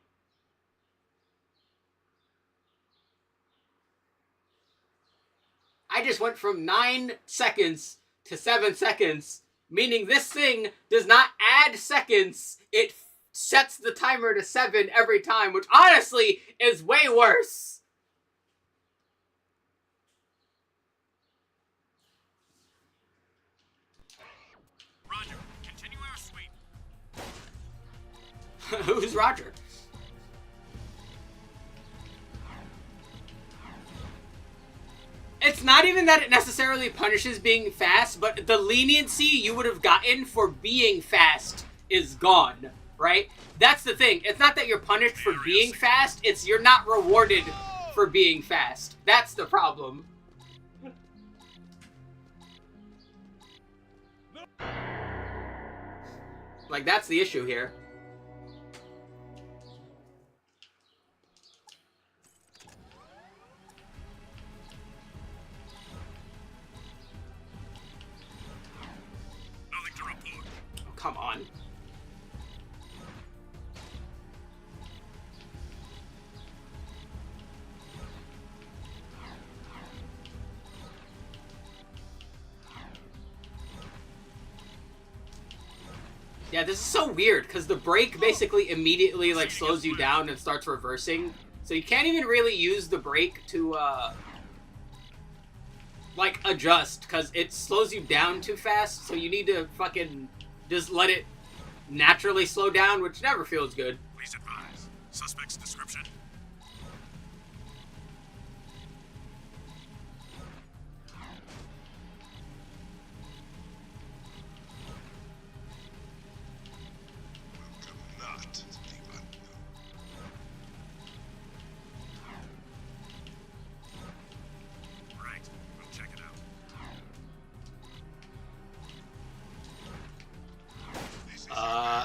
A: I just went from 9 seconds to 7 seconds, meaning this thing does not add seconds. It sets the timer to 7 every time, which honestly is way worse.
F: Roger, continue our sweep.
A: Who's Roger? It's not even that it necessarily punishes being fast, but the leniency you would have gotten for being fast is gone, right? That's the thing. It's not that you're punished for being fast, it's you're not rewarded for being fast. That's the problem. Like, that's the issue here.
E: Nothing to report.
A: Oh, come on. Yeah, this is so weird, because the brake basically immediately, like, slows you down and starts reversing. So you can't even really use the brake to, like, adjust, because it slows you down too fast, so you need to fucking just let it naturally slow down, which never feels good.
E: Please advise. Suspect's description. Right, we'll check it out.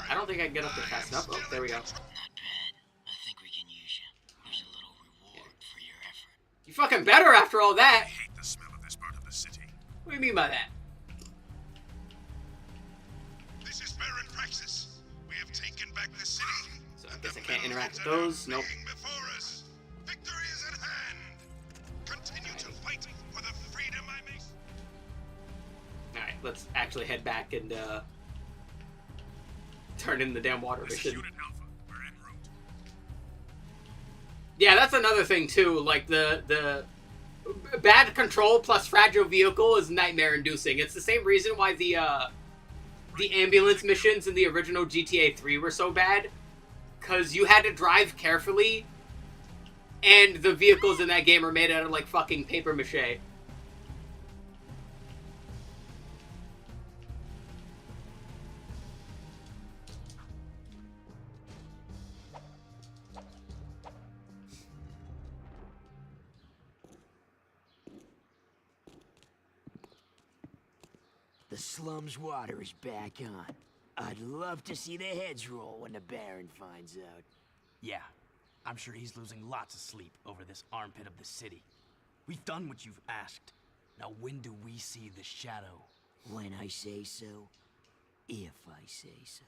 A: I don't think I can get up there fast enough. Oh, there we go.
I: Not bad. I think we can use you. There's a little reward for your effort.
A: You fucking better after all that.
E: I hate the smell of this part of the city.
A: What do you mean by that?
E: This is Baron Praxis. We have taken back the city.
A: So I guess I can't interact with those. Nope.
E: Before us. Victory is at hand. Continue to fight for the freedom I make.
A: Alright, let's actually head back and, turn in the damn water
E: This is
A: mission.
E: Unit Alpha. We're en route.
A: Yeah, that's another thing too. Like the bad control plus fragile vehicle is nightmare-inducing. It's the same reason why the ambulance missions in the original GTA 3 were so bad, because you had to drive carefully, and the vehicles in that game are made out of like fucking paper mache.
I: The slum's water is back on. I'd love to see their heads roll when the Baron finds out.
H: Yeah, I'm sure he's losing lots of sleep over this armpit of the city. We've done what you've asked. Now when do we see the shadow?
I: When I say so, if I say so.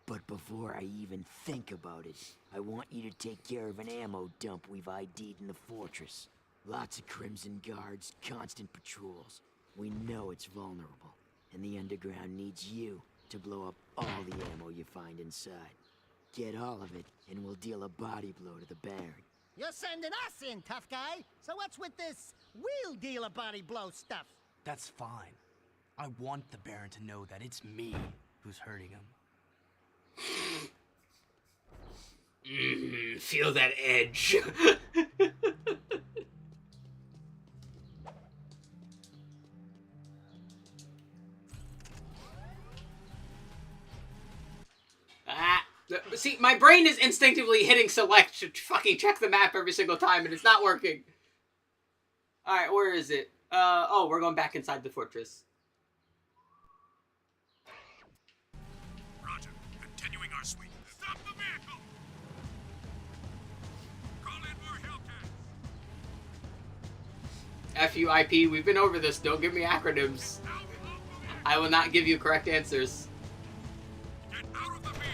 I: But before I even think about it, I want you to take care of an ammo dump we've ID'd in the fortress. Lots of Crimson Guards, constant patrols. We know it's vulnerable, and the underground needs you to blow up all the ammo you find inside. Get all of it, and we'll deal a body blow to the Baron.
D: You're sending us in, tough guy. So what's with this we'll deal a body blow stuff?
H: That's fine. I want the Baron to know that it's me who's hurting him.
A: Feel that edge. See, my brain is instinctively hitting select to fucking check the map every single time, and it's not working. Alright, where is it? Oh, we're going back inside the fortress.
E: Roger. Continuing our sweep. Stop the vehicle! Call in more Hellcats!
A: FUIP, we've been over this. Don't give me acronyms. I will not give you correct answers.
E: Get out of the vehicle!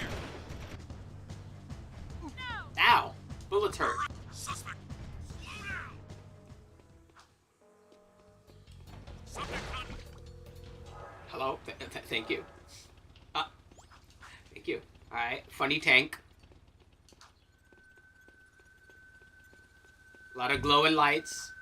A: Ow! Bullets hurt.
E: Suspect! Slow down! Subject hunted!
A: Hello? Thank you. Thank you. Alright, funny tank. A lot of glowing lights.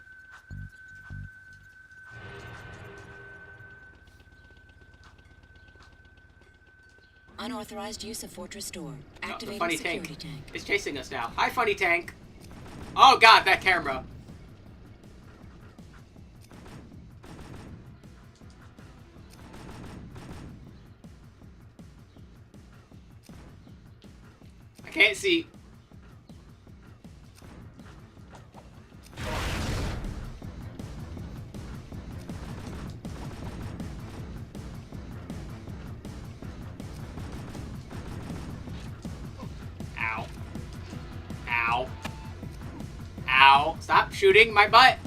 G: Unauthorized use of fortress door.
A: The
G: Activating
A: funny
G: security
A: tank is chasing us now. Hi, funny tank. Oh god, that camera. I can't see. Ow. Ow. Ow. Stop shooting my butt.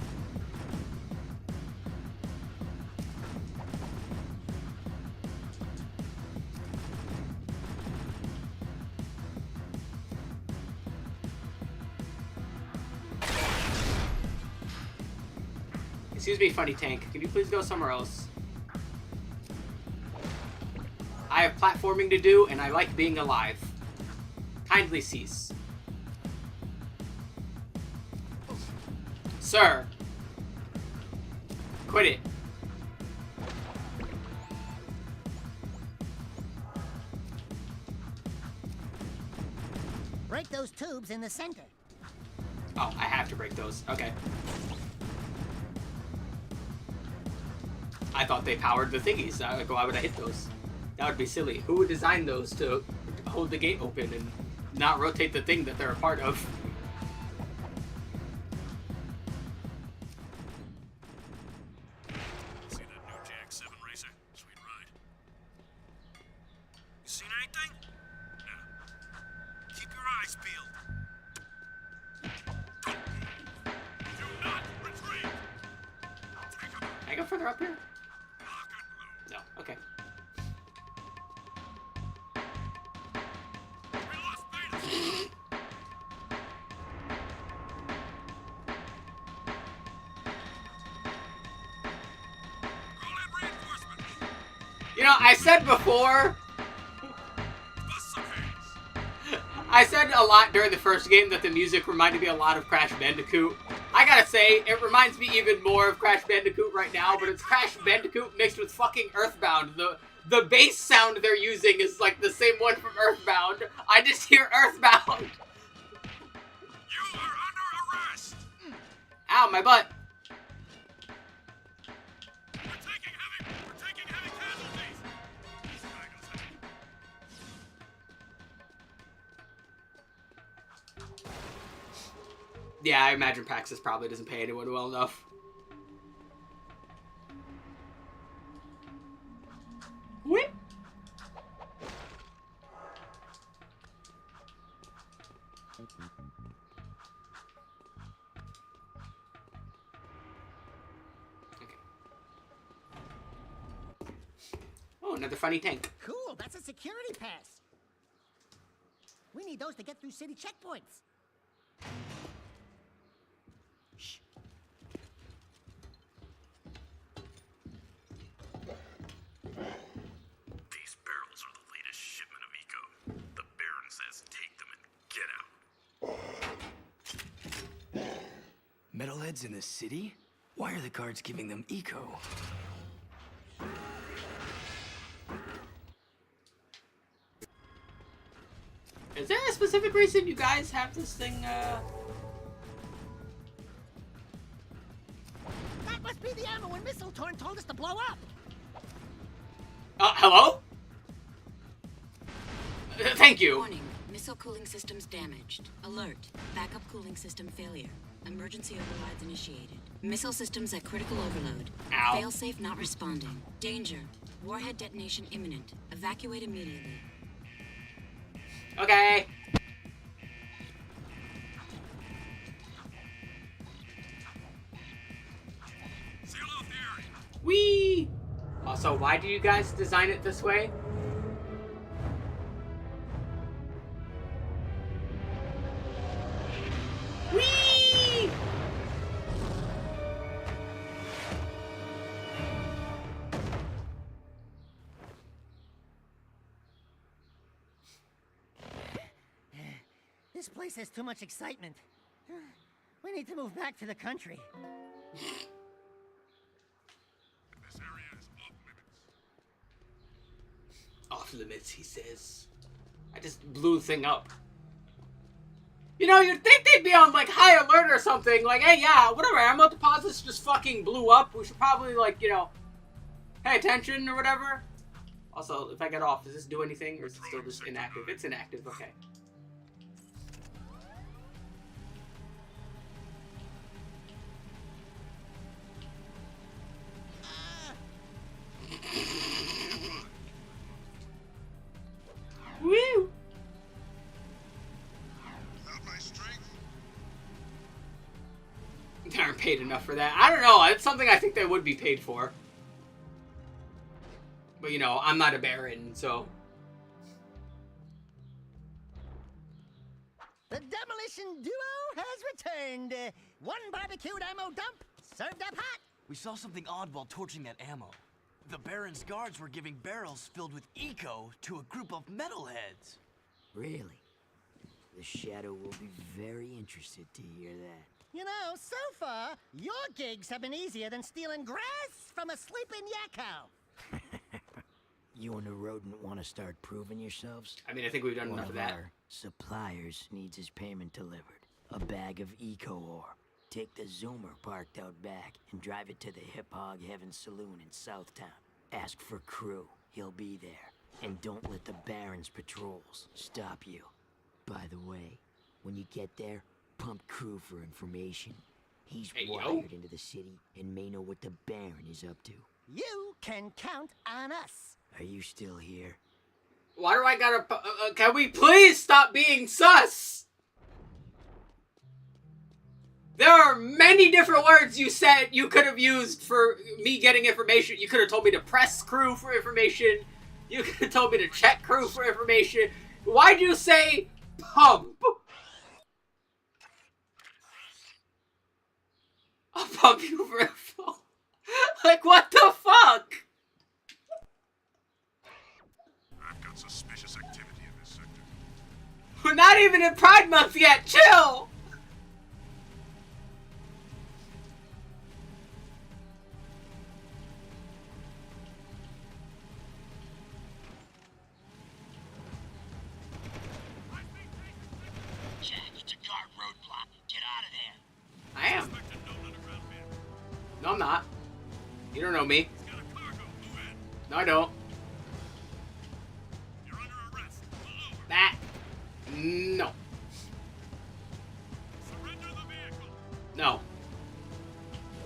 A: Excuse me, funny tank. Can you please go somewhere else? I have platforming to do, and I like being alive. Kindly cease. Sir. Quit it.
D: Break those tubes in the center.
A: Oh, I have to break those. Okay. I thought they powered the thingies. Like, why would I hit those? That would be silly. Who would design those to hold the gate open and not rotate the thing that they're a part of?
E: See that new JX-7 racer? Sweet ride. You seen anything? No. Keep your eyes peeled. Do not retreat! Take him.
A: Can I go further up here?
E: Lock and load.
A: No. Okay.
E: We lost Beta! Call in reinforcements!
A: You know, I said before,
E: Bust some heads!
A: I said a lot during the first game that the music reminded me a lot of Crash Bandicoot. I gotta say, it reminds me even more of Crash Bandicoot right now, but it's Crash Bandicoot mixed with fucking Earthbound. The bass sound they're using is like the same one from Earthbound. I just hear Earthbound.
E: You are under arrest!
A: Ow, my butt.
E: We're taking heavy casualties! This guy knows how to...
A: Yeah, I imagine Praxis probably doesn't pay anyone well enough. Whip. Okay. Oh, another funny tank.
D: Cool, that's a security pass. We need those to get through city checkpoints. Shh.
E: These barrels are the latest shipment of eco. The Baron says take them and get out.
H: Metalheads in the city? Why are the guards giving them eco?
A: Is there a specific reason you guys have this thing,
D: That must be the ammo when Mistletoe told us to blow up.
A: hello? Thank you.
G: Warning. Missile cooling systems damaged. Alert. Backup cooling system failure. Emergency overrides initiated. Missile systems at critical overload.
A: Ow.
G: Failsafe not responding. Danger. Warhead detonation imminent. Evacuate immediately.
A: Okay.
E: Seal off the area.
A: Whee! Also, why do you guys design it this way? Whee!
D: This place has too much excitement. We need to move back to the country.
E: This area is off limits.
A: Off limits, he says. I just blew the thing up. You know, you'd think they'd be on, like, high alert or something. Like, hey, yeah, whatever, ammo deposits just fucking blew up. We should probably, like, you know, pay attention or whatever. Also, if I get off, does this do anything? Or is it still just inactive? It's inactive, okay. Woo!
E: Without my strength,
A: They aren't paid enough for that. I don't know. It's something I think they would be paid for. But, you know, I'm not a baron, so...
D: The demolition duo has returned. One barbecued ammo dump, served up hot.
H: We saw something odd while torching that ammo. The Baron's guards were giving barrels filled with eco to a group of metalheads.
I: Really? The Shadow will be very interested to hear that.
D: You know, so far, your gigs have been easier than stealing grass from a sleeping yakko.
I: You and the rodent want to start proving yourselves?
A: I mean, I think we've done
I: One
A: enough
I: of
A: of that.
I: our suppliers needs his payment delivered. A bag of eco ore. Take the Zoomer parked out back and drive it to the Hip Hog Heaven Saloon in Southtown. Ask for Crew. He'll be there. And don't let the Baron's patrols stop you. By the way, when you get there, pump Crew for information. He's
A: Hey, yo.
I: wired into the city and may know what the Baron is up to.
D: You can count on us.
I: Are you still here?
A: Why do I gotta... can we please stop being sus? There are many different words you said you could have used for me getting information. You could have told me to press Crew for information. You could have told me to check Crew for information. Why'd you say pump? I'll pump you for info. Like, what the fuck?
E: I've got suspicious activity in this sector.
A: We're not even in Pride Month yet. Chill.
I: Jack, it's a guard roadblock. Get out of there.
A: I am.
E: Suspected known underground vehicle.
A: No, I'm not. You don't know me.
E: He's got a cargo. Move in.
A: No, I don't.
E: You're under arrest. Pull over.
A: That. No.
E: Surrender the vehicle.
A: No.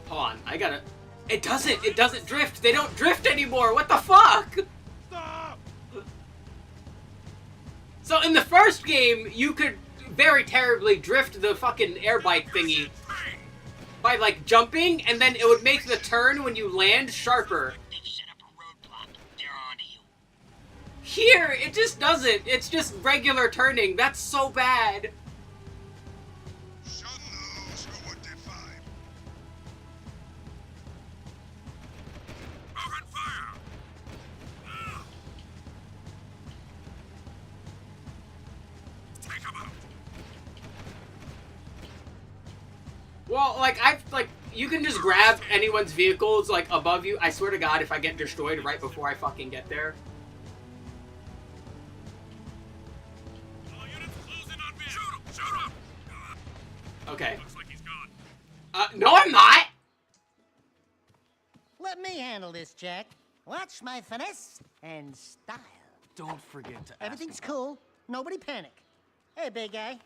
A: Hold on. I gotta... It doesn't drift. They don't drift anymore. What the fuck?
E: Stop!
A: So in the first game, you could very terribly drift the fucking air bike thingy by, like, jumping, and then it would make the turn when you land sharper.
I: They've set up a roadblock. They're onto you.
A: Here, it just doesn't. It's just regular turning. That's so bad.
E: Shun those who would defy. Open fire! Ah! Take him out.
A: Well, like, you can just grab anyone's vehicles, like, above you. I swear to God, if I get destroyed right before I fucking get there.
E: All units close in on me. Shoot him! Shoot him!
A: Okay.
E: Looks like he's gone.
A: No, I'm not!
D: Let me handle this, Jack. Watch my finesse and style.
H: Don't forget to ask
D: Everything's
H: about-
D: cool. Nobody panic. Hey, big guy.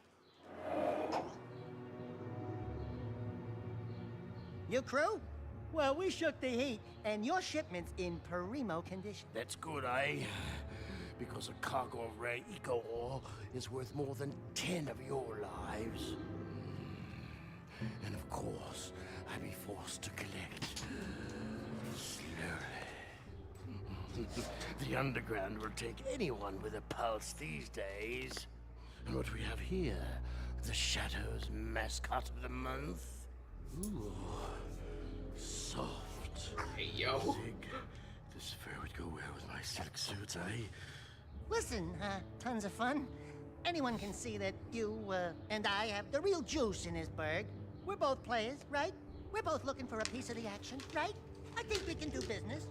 D: Your crew? Well, we shook the heat, and your shipment's in primo condition.
K: That's good, eh? Because a cargo of rare eco ore is worth more than 10 of your lives. And of course, I'd be forced to collect slowly. The underground will take anyone with a pulse these days. And what we have here, the Shadow's mascot of the month. Ooh, soft.
A: Hey, yo.
K: Zig. This fur would go well with my silk suits, eh?
D: Listen, tons of fun. Anyone can see that you, and I have the real juice in this burg. We're both players, right? We're both looking for a piece of the action, right? I think we can do business,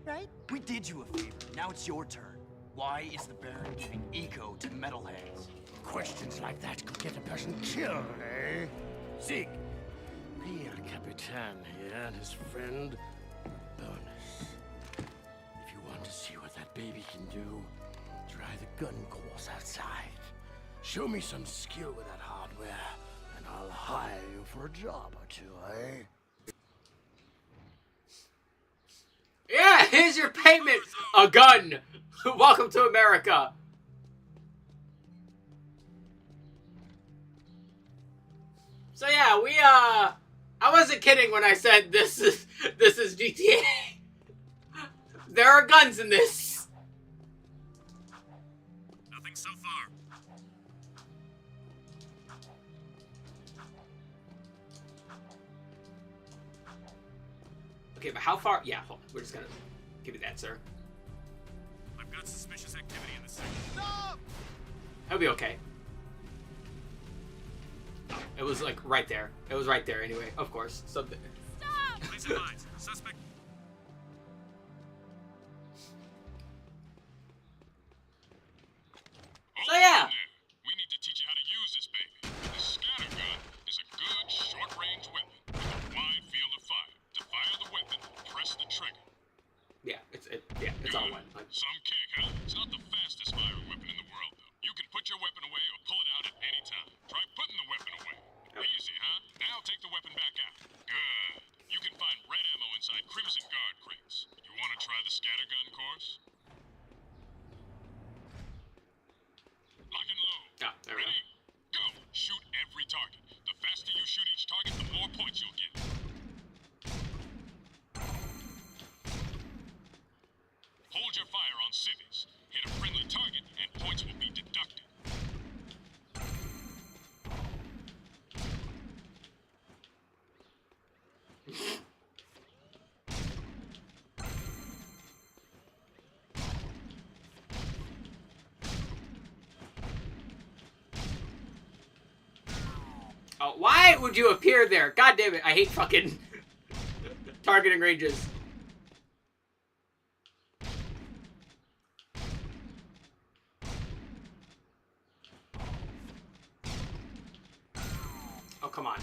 D: right?
H: We did you a favor. Now it's your turn. Why is the Baron giving eco to metalheads?
K: Questions like that could get a person killed, eh? Zig, pay El Capitan here and his friend a bonus. If you want to see what that baby can do, try the gun course outside. Show me some skill with that hardware, and I'll hire you for a job or two, eh?
A: Yeah, here's your payment. A gun. Welcome to America. So yeah, I wasn't kidding when I said this is GTA. There are guns in this.
E: Nothing so far.
A: Okay, but how far? Yeah, hold on. We're just gonna give you that, sir.
E: I've got suspicious activity in the sector.
A: He'll be okay. Oh, it was like right there. It was right there anyway, of course. So
E: Please advise. Suspect.
A: So yeah.
E: We need to teach you how to use this baby. The scatter gun is a good short-range weapon with a wide field of fire. To fire the weapon, press the trigger.
A: Yeah, it's all one. Like,
E: Some kick, huh? It's not the fastest firing weapon in the world, though. You can put your weapon away or pull it out at any time. Try putting the weapon away. Easy, huh? Now take the weapon back out. Good. You can find red ammo inside Crimson Guard crates. You want to try the scattergun course? Lock and load.
A: Ah, there we go.
E: Ready? Go! Shoot every target. The faster you shoot each target, the more points you'll get. Hold your fire on civvies. Hit a friendly target and points will be deducted.
A: Oh, why would you appear there? God damn it! I hate fucking targeting ranges. Oh, come on.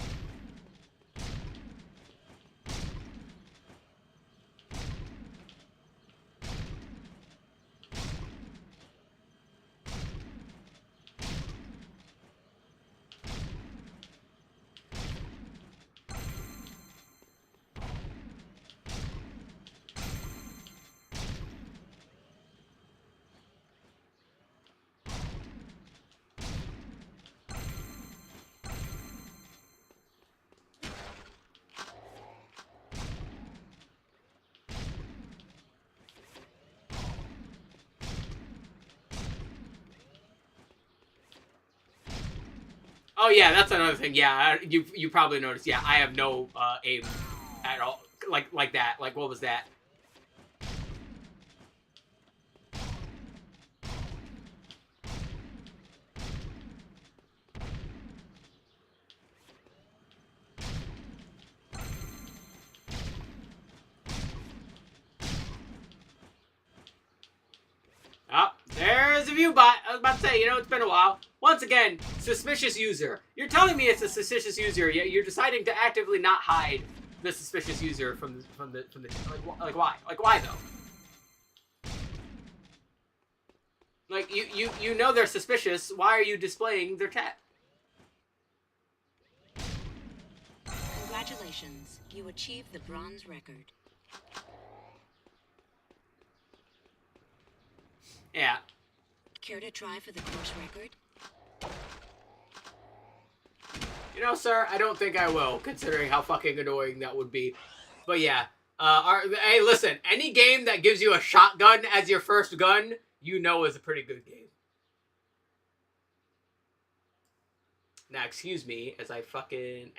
A: Oh yeah, that's another thing. Yeah, you probably noticed. Yeah, I have no aim at all. Like that. Like what was that? Oh, there's a view bot. I was about to say, it's been a while. Once again, suspicious user. You're telling me it's a suspicious user, yet you're deciding to actively not hide the suspicious user from the like why? Like why though? Like you know they're suspicious. Why are you displaying their chat?
G: Congratulations, you achieved the bronze record.
A: Yeah.
G: Care to try for the course record?
A: You know, sir, I don't think I will, considering how fucking annoying that would be. But yeah. Hey, listen, any game that gives you a shotgun as your first gun, you know is a pretty good game. Now, excuse me, as I fucking...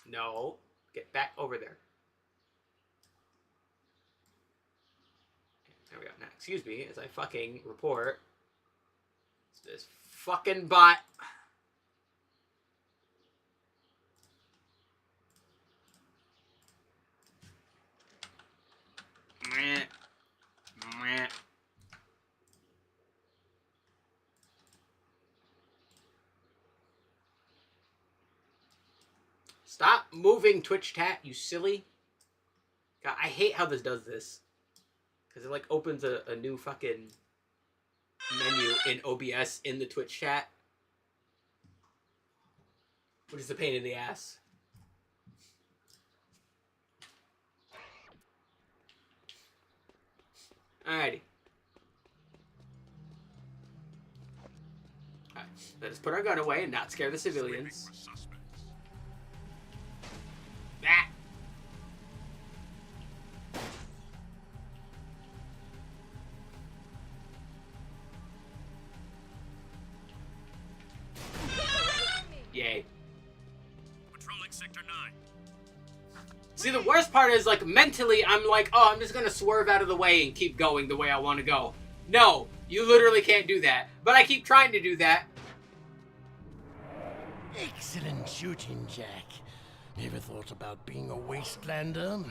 A: No. Get back over there. There we go. Now, excuse me, as I fucking report this fucking bot. Meh. Meh. Stop moving, Twitch chat, you silly. God, I hate how this does this. Because it, like, opens a new fucking menu in OBS in the Twitch chat. Which is a pain in the ass. Alrighty. Alright, let us put our gun away and not scare the civilians. Ah. Yay.
F: Patrolling Sector 9.
A: See, the worst part is, like, mentally, I'm like, oh, I'm just gonna swerve out of the way and keep going the way I want to go. No, you literally can't do that. But I keep trying to do that.
K: Excellent shooting, Jack. Ever thought about being a wastelander?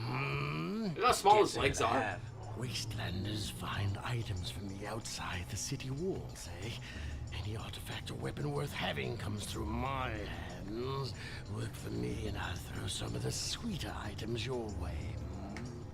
A: Look how small his legs are.
K: Wastelanders find items from the outside the city walls, eh? Any artifact or weapon worth having comes through my hands. Work for me and I'll throw some of the sweeter items your way.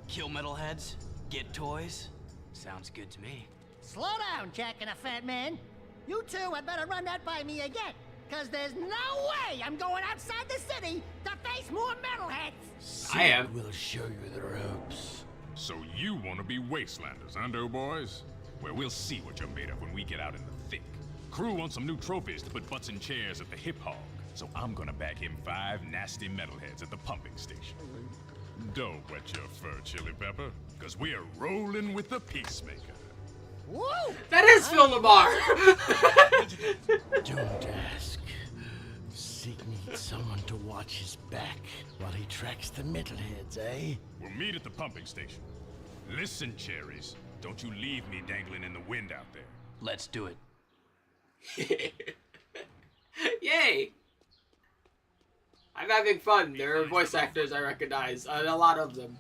H: Kill metalheads? Get toys? Sounds good to me.
D: Slow down, Jack and a fat man. You two had better run that by me again. Because there's no way I'm going outside the city to face more metalheads.
A: I am.
K: We'll show you the ropes.
E: So you want to be wastelanders, huh, doughboys? Well, we'll see what you're made of when we get out in the thick. Crew wants some new trophies to put butts in chairs at the hip hog, so I'm gonna bag him 5 nasty metalheads at the pumping station. Don't wet your fur, Chili Pepper, because we're rolling with the Peacemaker.
D: Woo!
A: That is Phil Lamar.
K: Don't ask. Sig needs someone to watch his back while he tracks the metalheads, eh?
E: We'll meet at the pumping station. Listen, cherries, don't you leave me dangling in the wind out there.
H: Let's do it.
A: Yay! I'm having fun. There are voice actors I recognize, and a lot of them.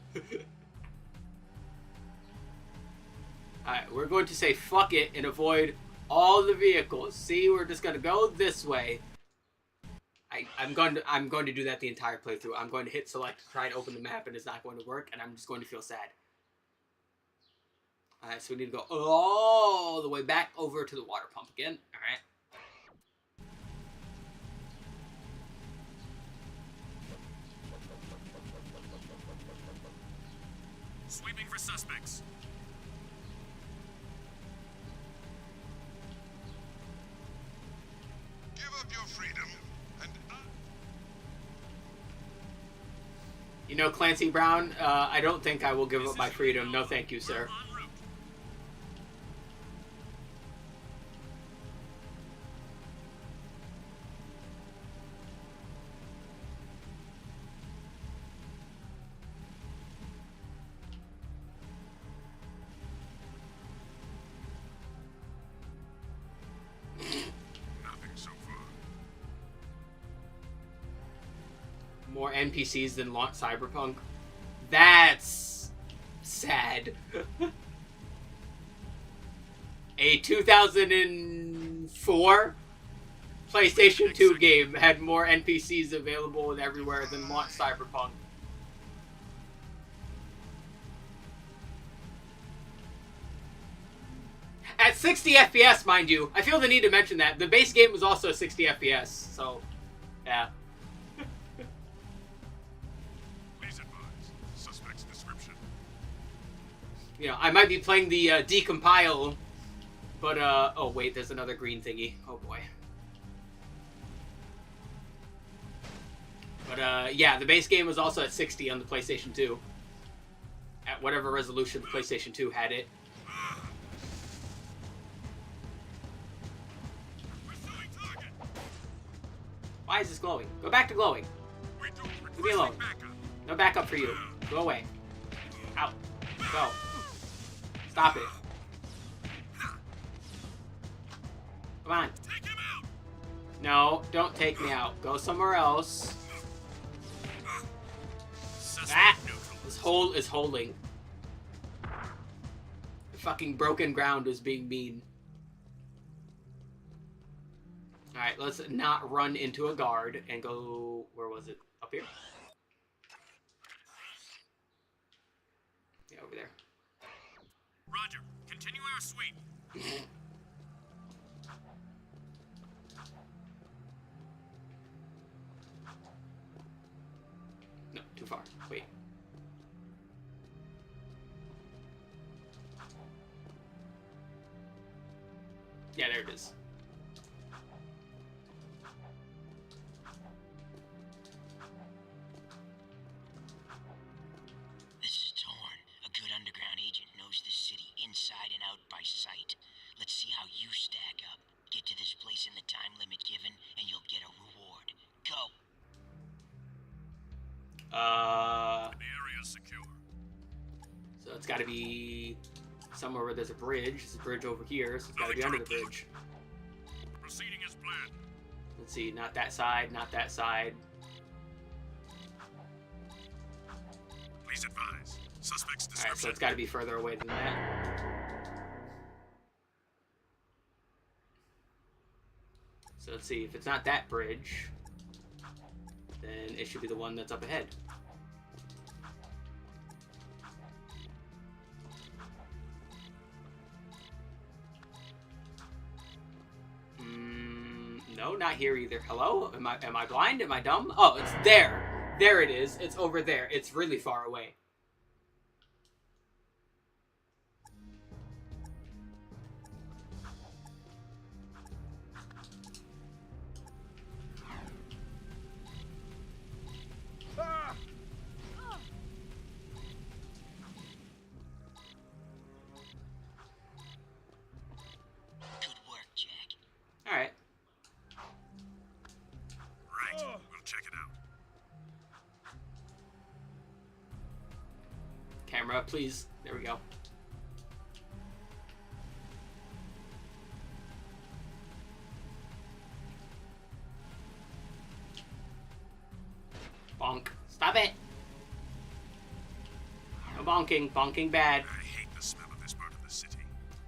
A: Alright, we're going to say fuck it and avoid all the vehicles. See, we're just gonna go this way. I'm going to do that the entire playthrough. I'm going to hit select to try and open the map, and it's not going to work, and I'm just going to feel sad. Alright, so we need to go all the way back over to the water pump again. Alright.
F: Sweeping for suspects.
B: Give up your freedom, and
A: You know, Clancy Brown, I don't think I will give up my freedom. No thank you, sir.
E: Nothing so far.
A: More NPCs than launch Cyberpunk. That's sad. A 2004 PlayStation 2 game had more NPCs available and everywhere than launch Cyberpunk. At 60 FPS, mind you. I feel the need to mention that. The base game was also 60 FPS, so, yeah. You know, I might be playing the decompile, but oh wait, there's another green thingy. Oh boy. But yeah, the base game was also at 60 on the PlayStation 2. At whatever resolution the PlayStation 2 had it. Why is this glowing? Go back to glowing. Leave me alone. No backup for you. Go away. Out. Go. Stop it. Come on. No, don't take me out. Go somewhere else. Ah! This hole is holding. The fucking broken ground is being mean. Alright, let's not run into a guard and go... Where was it? Up here? Yeah, over there.
E: Roger. Continue our sweep.
A: No, too far. Wait. Yeah, there it is.
I: This is Torn. A good underground agent knows this city inside and out by sight. Let's see how you stack up. Get to this place in the time limit given, and you'll get a reward. Go!
E: The area's secure.
A: So it's gotta be somewhere where there's a bridge. There's a bridge over here, so it's gotta be under the bridge.
E: Proceeding as planned.
A: Let's see, not that side, not that side.
E: Please advise. Suspect's description.
A: Alright, so it's gotta be further away than that. So let's see, if it's not that bridge, then it should be the one that's up ahead. No, not here either. Hello? Am I blind? Am I dumb? Oh, it's there. There it is. It's over there. It's really far away.
I: Good work, Jack.
A: Alright.
E: Right. We'll check it out.
A: Camera, please. There we go. Bonk. Stop it! No bonking. Bonking bad.
E: I hate the smell of this part of the city.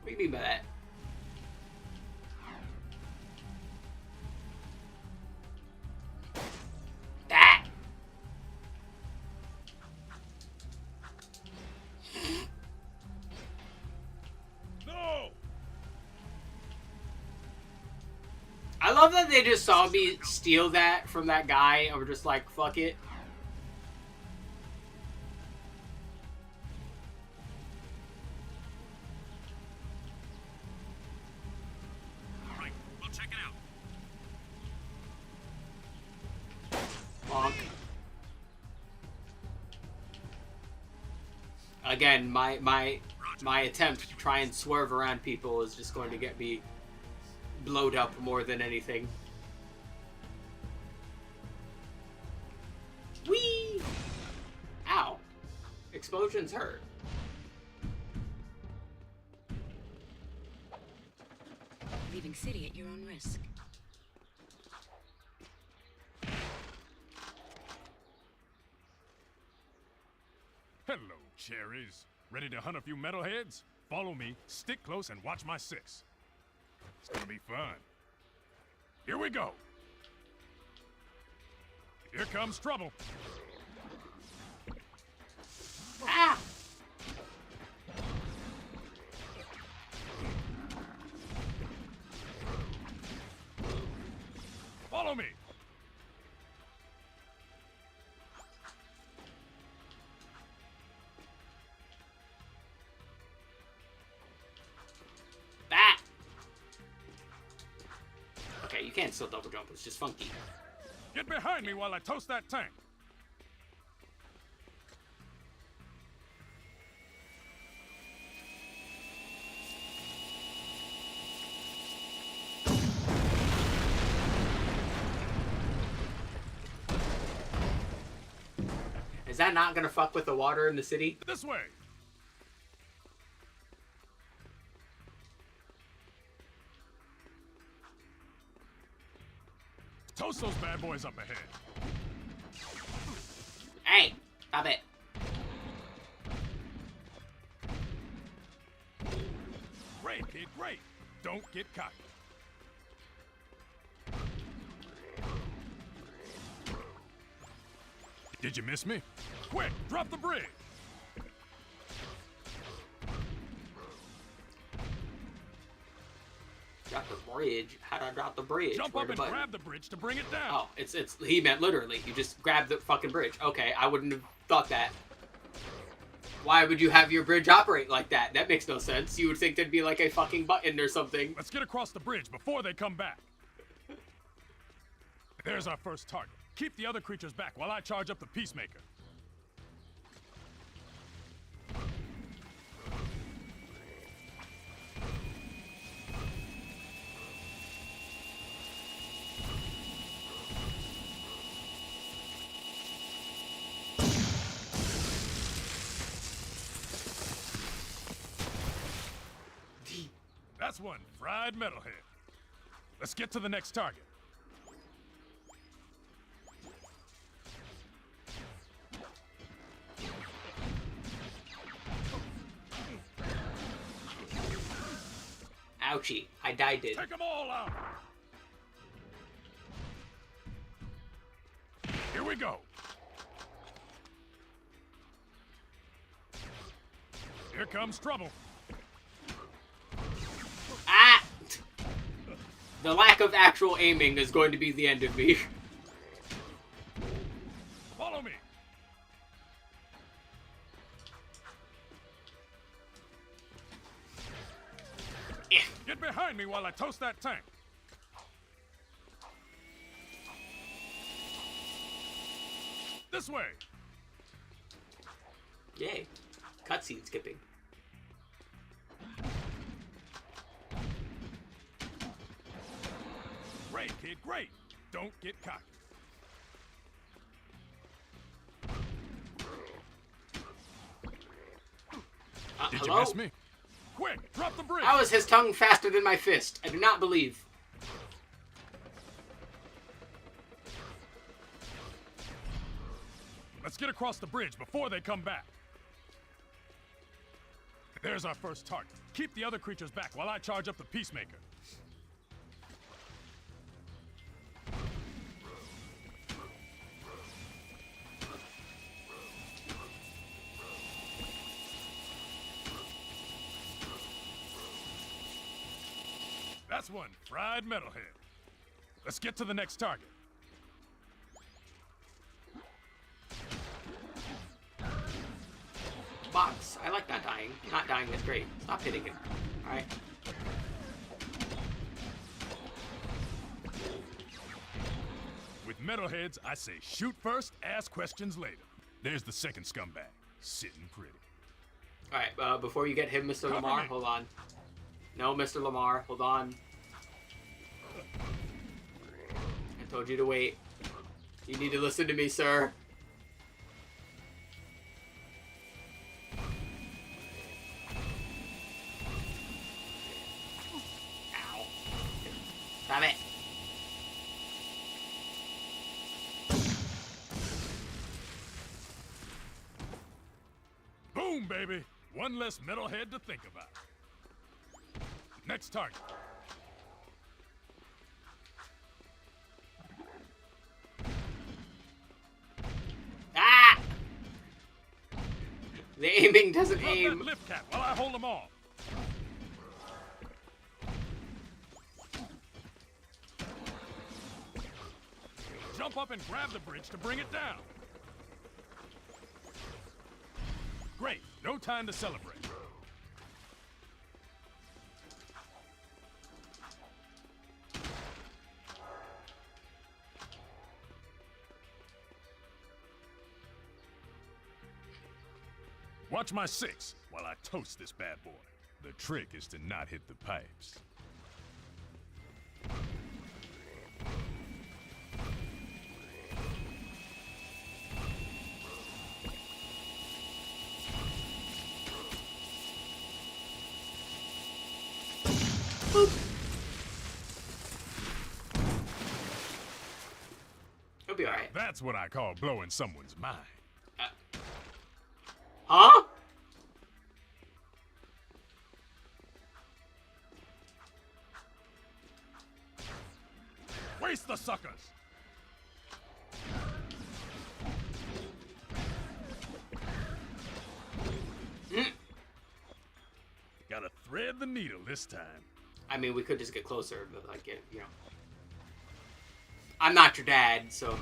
A: What do you mean by that? That!
E: No!
A: I love that they just saw me steal that from that guy and were just like, fuck it.
E: Right. We'll check it out.
A: Bonk. Again, my attempt to try and swerve around people is just going to get me blowed up more than anything. Whee! Ow. Explosions hurt.
G: Leaving city at your own risk.
E: Hello, cherries. Ready to hunt a few metalheads? Follow me, stick close, and watch my six. It's gonna be fun. Here we go. Here comes trouble.
A: Ah!
E: Follow me.
A: still double jump. It's just funky.
E: Get behind me while I toast that tank.
A: Is that not gonna fuck with the water in the city?
E: This way. Toast those bad boys up ahead.
A: Hey, stop it.
E: Great, kid, great. Don't get cocky. Did you miss me? Quick, drop the bridge.
A: Drop the bridge? How do I drop the bridge?
E: Jump
A: Where
E: up
A: the
E: and
A: button?
E: grab the bridge to bring it down.
A: Oh, he meant literally. You just grab the fucking bridge. Okay, I wouldn't have thought that. Why would you have your bridge operate like that? That makes no sense. You would think there'd be like a fucking button or something.
E: Let's get across the bridge before they come back. There's our first target. Keep the other creatures back while I charge up the Peacemaker. That's one fried metalhead. Let's get to the next target.
A: Ouchie. I died.
E: Take them all out. Here we go. Here comes trouble.
A: Ah! The lack of actual aiming is going to be the end of me.
E: Follow me. Get behind me while I toast that tank. This way.
A: Yay. Cutscene skipping.
E: Great, kid, great. Don't get cocky. Did
A: hello?
E: you miss me? Quick, drop the bridge.
A: How is his tongue faster than my fist? I do not believe.
E: Let's get across the bridge before they come back. There's our first target. Keep the other creatures back while I charge up the Peacemaker. That's one fried metalhead. Let's get to the next target.
A: Box. I like not dying. Not dying is great. Stop hitting him. Alright.
E: With metalheads, I say shoot first, ask questions later. There's the second scumbag, sitting pretty.
A: Alright, before you get him, Mr.
E: Cover
A: Lamar,
E: me.
A: hold on. No, Mr. Lamar, hold on. I told you to wait. You need to listen to me, sir. Ow. Stop it.
E: Boom, baby! One less metalhead to think about. Next target.
A: Ah! The aiming doesn't
E: Drop that
A: aim.
E: lift cap while I hold them all. Jump up and grab the bridge to bring it down. Great. No time to celebrate. Watch my 6 while I toast this bad boy. The trick is to not hit the pipes.
A: Boop. He'll be alright.
E: That's what I call blowing someone's mind.
A: Huh?
E: Waste the suckers! Gotta thread the needle this time.
A: I mean, we could just get closer, but like, you know. I'm not your dad, so.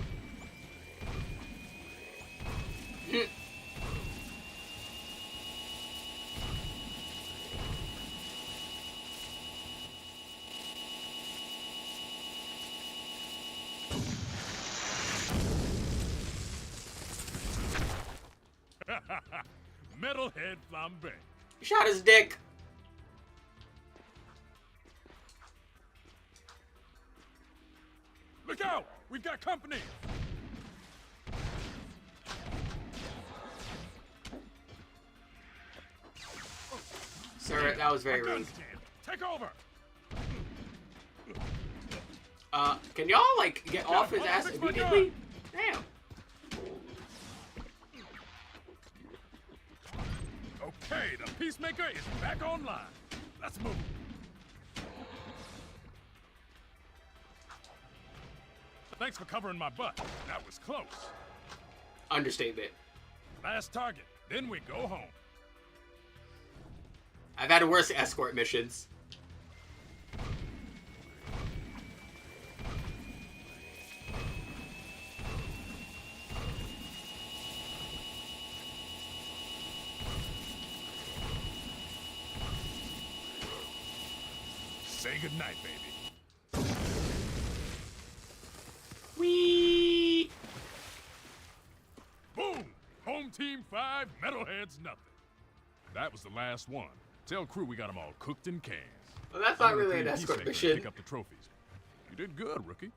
E: Metalhead flambe.
A: Shot his dick.
E: Look out! We've got company!
A: Sir, that was very rude.
E: Take over!
A: Can y'all, like, get off his ass immediately? Damn.
E: Okay, the Peacemaker is back online. Let's move. Thanks for covering my butt. That was close.
A: Understatement.
E: Last target, then we go home.
A: I've had worse escort missions.
E: Say goodnight, baby.
A: Whee!
E: Boom! Home team 5, Metalheads nothing. That was the last one. Tell crew we got them all cooked in cans.
A: Well, that's not really an escort mission.
E: Pick up the trophies. You did good, rookie.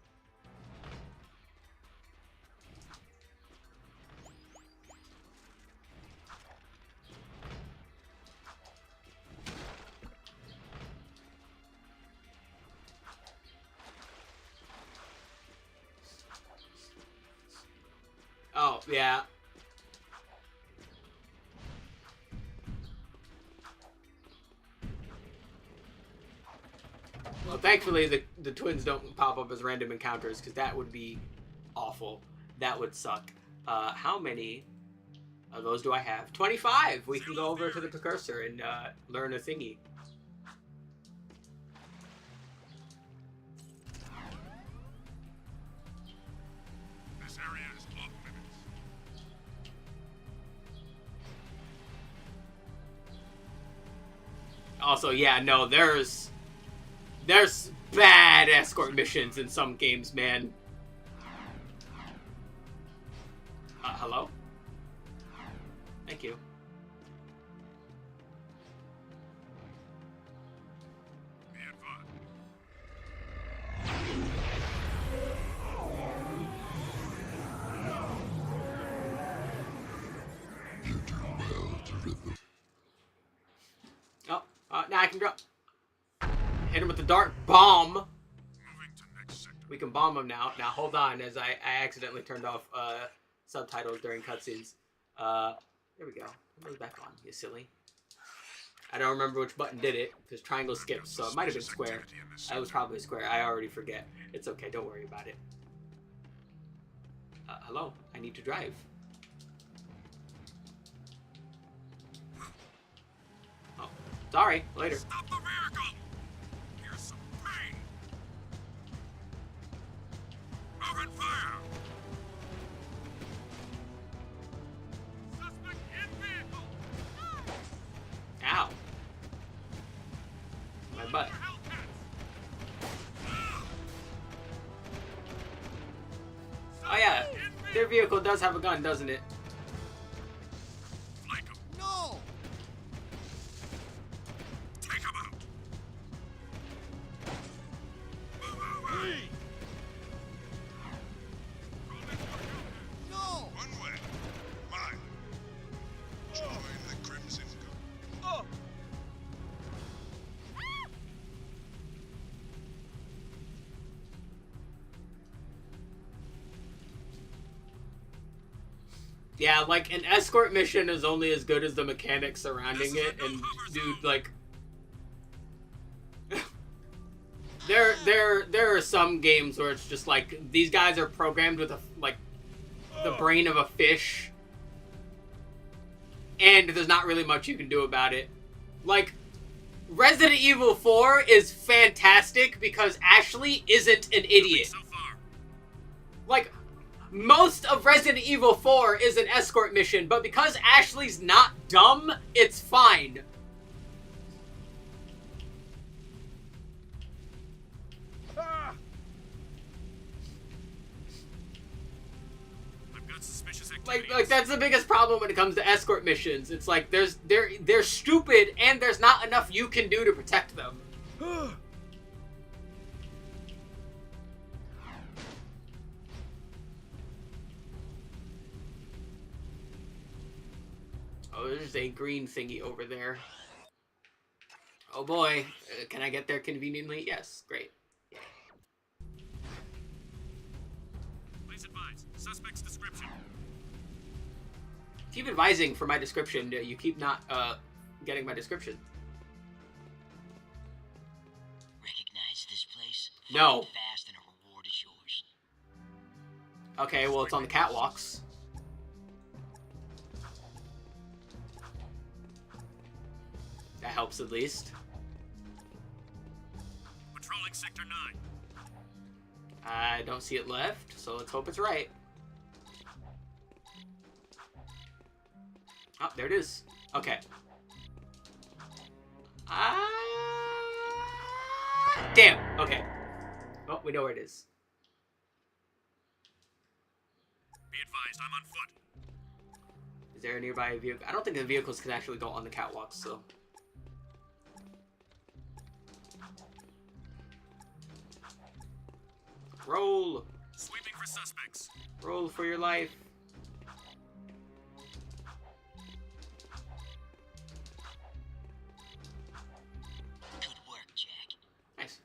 A: Oh, yeah. Well, thankfully, the twins don't pop up as random encounters, because that would be awful. That would suck. How many of those do I have? 25! We can go over to the precursor and learn a thingy.
E: This area is off limits.
A: Also, yeah, no, there's bad escort missions in some games, man. Hello? Thank you.
E: Be advised.
J: You do well to rid the...
A: Oh, now I can drop. Hit him with the dart bomb.
E: Moving to next sector.
A: We can bomb him now. Now hold on, as I accidentally turned off subtitles during cutscenes. There we go. Put those back on, you silly. I don't remember which button did it, because triangle skips, so it might have been square. That was probably square. I already forget. It's okay, don't worry about it. Hello, I need to drive. Oh, sorry, later.
E: Stop the vehicle! Here's some pain! Open fire! Suspect in vehicle!
A: Ow. My butt. Oh yeah, their vehicle does have a gun, doesn't it?
J: No!
A: Yeah, like, an escort mission is only as good as the mechanics surrounding it, and, dude, like... There are some games where it's just like, these guys are programmed with, the brain of a fish, and there's not really much you can do about it. Like, Resident Evil 4 is fantastic because Ashley isn't an idiot. Like, most of Resident Evil 4 is an escort mission, but because Ashley's not dumb, it's fine. Like that's the biggest problem when it comes to escort missions. It's like they're stupid and there's not enough you can do to protect them. Oh, there's a green thingy over there. Oh boy, can I get there conveniently? Yes, great. Yeah.
F: Please advise. Suspect's description.
A: Keep advising for my description. You keep not getting my description.
I: Recognize this place?
A: No.
I: Fast and a reward is yours.
A: Okay, well, it's on the catwalks. That helps at least.
F: Patrolling Sector 9.
A: I don't see it left, so let's hope it's right. Oh, there it is. Okay. Damn. Okay. Oh, we know where it is.
F: Be advised, I'm on foot.
A: Is there a nearby vehicle? I don't think the vehicles can actually go on the catwalks, so... Roll!
F: Sweeping for suspects.
A: Roll for your life.
I: Good work, Jack.
A: Nice.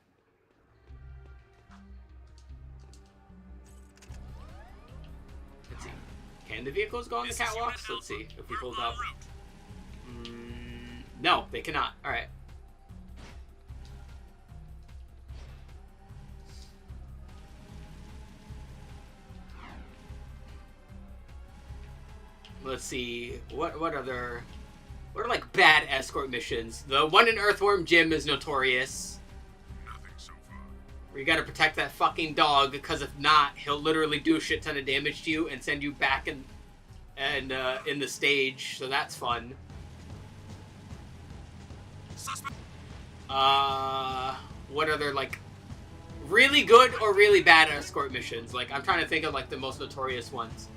A: Let's see. Can the vehicles go on the catwalks? Let's see if we hold up. No, they cannot. Alright. Let's see, what are like bad escort missions? The one in Earthworm Jim is notorious.
E: Nothing so far.
A: Where you gotta protect that fucking dog, because if not, he'll literally do a shit ton of damage to you and send you back in the stage, so that's fun.
F: Suspect.
A: What other, like, really good or really bad escort missions? Like, I'm trying to think of, like, the most notorious ones.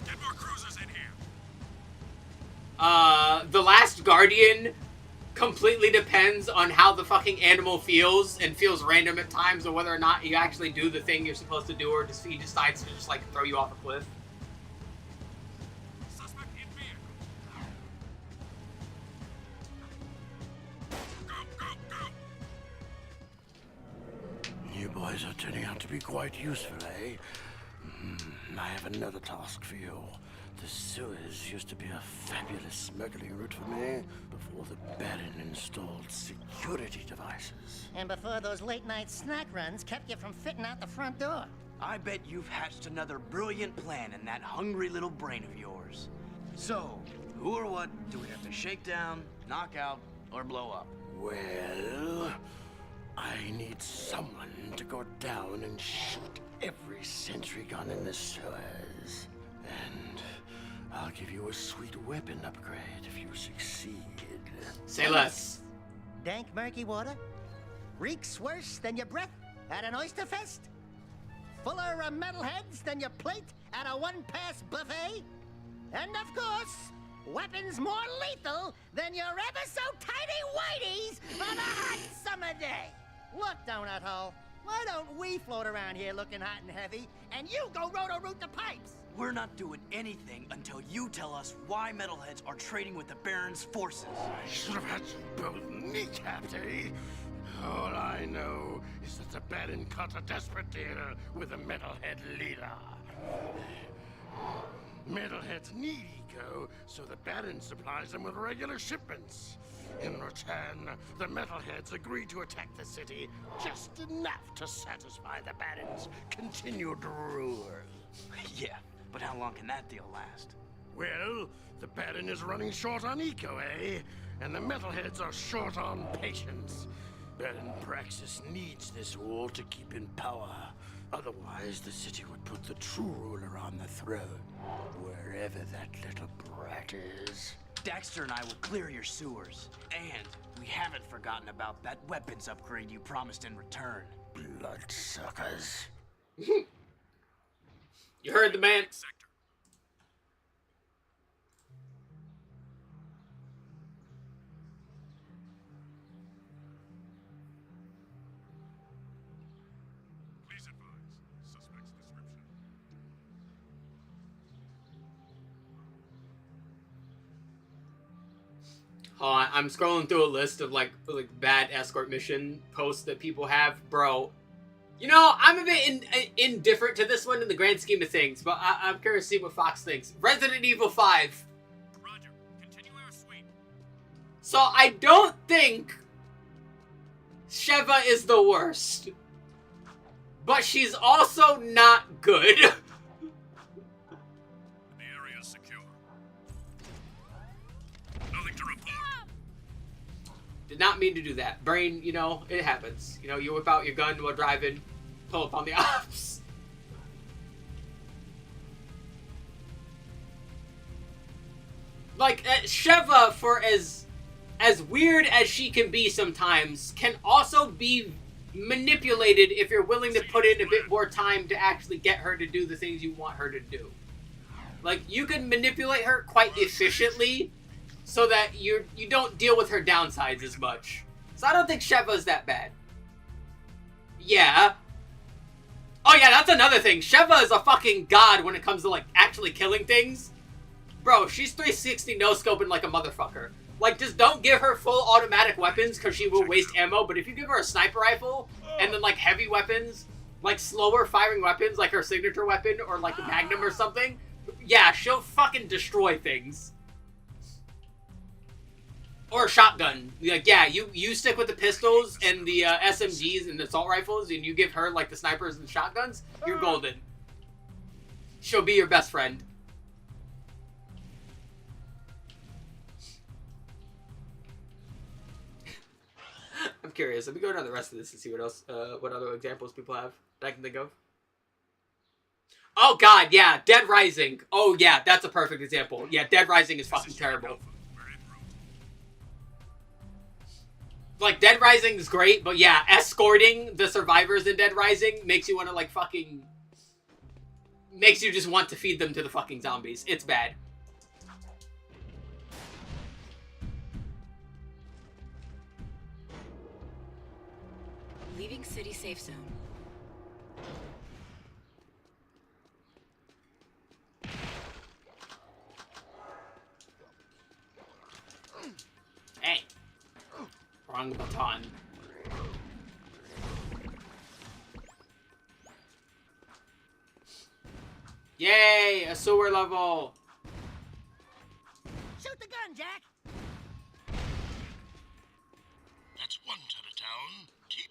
F: Get more cruisers in here.
A: The Last Guardian completely depends on how the fucking animal feels, and feels random at times, or whether or not you actually do the thing you're supposed to do, or just he decides to just, like, throw you off a cliff.
F: Suspect in vehicle. Go, go, go.
K: You boys are turning out to be quite useful, eh? I have another task for you. The sewers used to be a fabulous smuggling route for me before the Baron installed security devices.
D: And before those late-night snack runs kept you from fitting out the front door.
H: I bet you've hatched another brilliant plan in that hungry little brain of yours. So, who or what do we have to shake down, knock out, or blow up?
K: Well, I need someone to go down and shoot every sentry gun in the sewers. And I'll give you a sweet weapon upgrade if you succeed.
A: Say less.
D: Dank murky water? Reeks worse than your breath at an oyster fest? Fuller of metalheads than your plate at a one-pass buffet? And of course, weapons more lethal than your ever-so-tiny whiteys on a hot summer day. Look, Donut Hole, why don't we float around here looking hot and heavy, and you go roto-root the pipes?
H: We're not doing anything until you tell us why metalheads are trading with the Baron's forces.
K: I should have had you both kneecapped, eh? All I know is that the Baron cut a desperate deal with a metalhead leader. Metalheads need eco, so the Baron supplies them with regular shipments. In return, the Metalheads agree to attack the city just enough to satisfy the Baron's continued rule.
H: Yeah, but how long can that deal last?
K: Well, the Baron is running short on eco, eh? And the Metalheads are short on patience. Baron Praxis needs this wall to keep in power. Otherwise, the city would put the true ruler on the throne, wherever that little brat is.
H: Daxter and I will clear your sewers. And we haven't forgotten about that weapons upgrade you promised in return.
K: Bloodsuckers.
A: You heard the man.
E: Please advise. Suspect's description.
A: I'm scrolling through a list of like bad escort mission posts that people have, bro. You know, I'm a bit indifferent to this one in the grand scheme of things, but I'm curious to see what Fox thinks. Resident Evil 5.
E: Roger. Continue our sweep.
A: So I don't think Sheva is the worst, but she's also not good.
E: The area is secure. Nothing to report.
A: Did not mean to do that. Brain, you know, it happens. You know, you whip out your gun while driving, pull up on the ops. Like, Sheva, for as weird as she can be sometimes, can also be manipulated if you're willing to put in a bit more time to actually get her to do the things you want her to do. Like, you can manipulate her quite efficiently so that you don't deal with her downsides as much. So I don't think Sheva's that bad. Yeah. Oh yeah, that's another thing. Sheva is a fucking god when it comes to, like, actually killing things. Bro, she's 360 no-scoping like a motherfucker. Like, just don't give her full automatic weapons because she will waste ammo, but if you give her a sniper rifle and then, like, heavy weapons, like slower firing weapons, like her signature weapon or, like, a Magnum or something, yeah, she'll fucking destroy things. Or a shotgun. Like, yeah, you stick with the pistols and the SMGs and assault rifles, and you give her, like, the snipers and shotguns, you're golden. She'll be your best friend. I'm curious. Let me go down the rest of this and see what else, what other examples people have that I can think of. Oh god, yeah, Dead Rising. Oh yeah, that's a perfect example. Yeah, Dead Rising is fucking terrible. Like, Dead Rising is great, but yeah, escorting the survivors in Dead Rising makes you want to, like, fucking... makes you just want to feed them to the fucking zombies. It's bad.
G: Leaving city safe zone.
A: Hey. Wrong baton. Yay! A sewer level!
D: Shoot the gun, Jack!
K: That's one side of town. Keep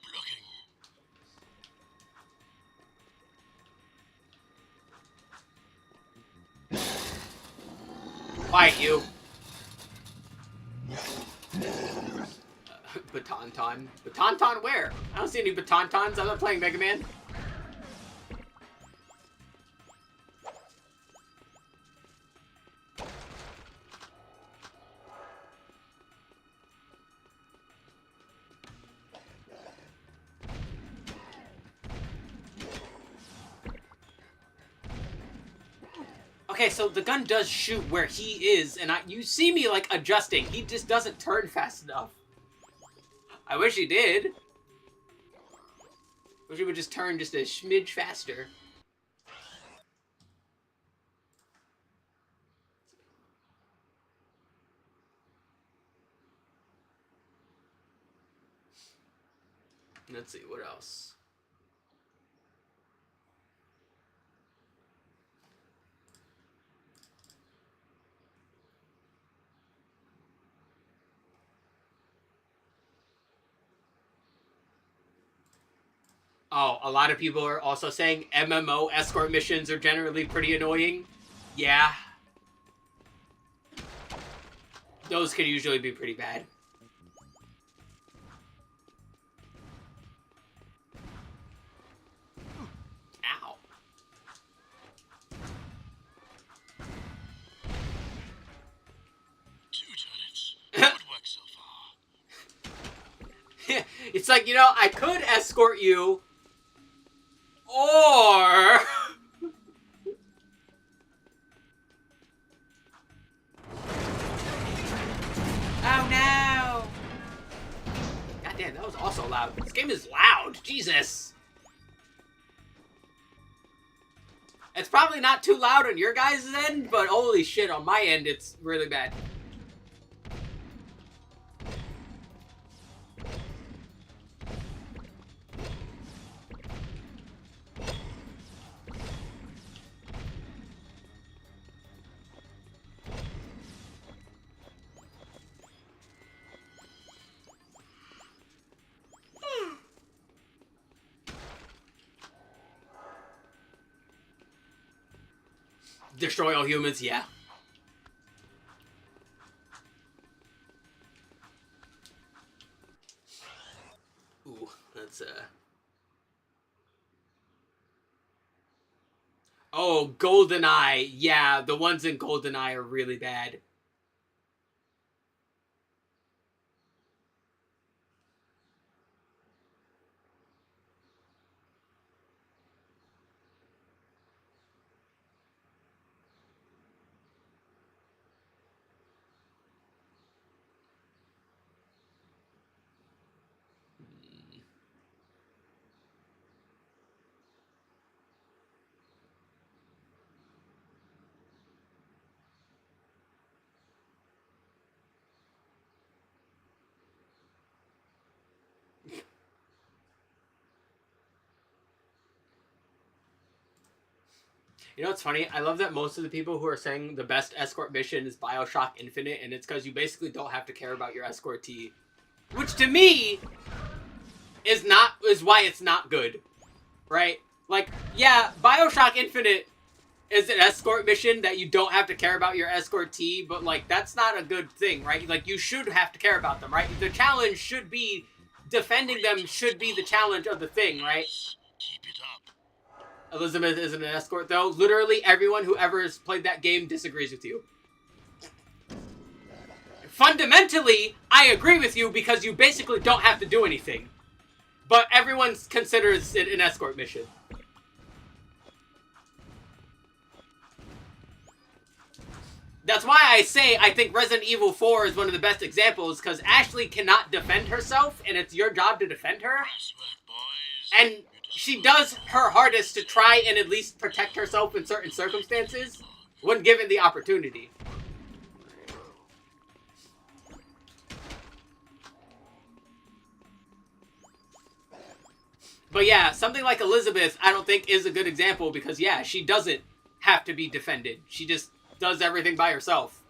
K: looking.
A: Fight you. Baton-ton. Baton-ton where? I don't see any baton-tons. I'm not playing Mega Man. Okay, so the gun does shoot where he is, and you see me, like, adjusting. He just doesn't turn fast enough. I wish he did. Wish he would just turn just a smidge faster. Let's see, what else? Oh, a lot of people are also saying MMO escort missions are generally pretty annoying. Yeah. Those can usually be pretty bad. Ow.
E: Good work so far.
A: It's like, you know, I could escort you, or... Oh no! God damn, that was also loud. This game is loud. Jesus. It's probably not too loud on your guys' end, but holy shit, on my end, it's really bad. Destroy all humans, yeah. Ooh, that's Oh, GoldenEye. Yeah, the ones in GoldenEye are really bad. You know what's funny? I love that most of the people who are saying the best escort mission is BioShock Infinite, and it's because you basically don't have to care about your escortee. Which to me is why it's not good. Right? Like, yeah, BioShock Infinite is an escort mission that you don't have to care about your escortee, but like that's not a good thing, right? Like you should have to care about them, right? The challenge should be defending them should be the challenge of the thing, right?
E: Keep it up.
A: Elizabeth isn't an escort, though. Literally everyone who ever has played that game disagrees with you. Fundamentally, I agree with you because you basically don't have to do anything. But everyone considers it an escort mission. That's why I say I think Resident Evil 4 is one of the best examples, because Ashley cannot defend herself, and it's your job to defend her. And she does her hardest to try and at least protect herself in certain circumstances when given the opportunity. But yeah, something like Elizabeth, I don't think is a good example because, yeah, she doesn't have to be defended. She just does everything by herself.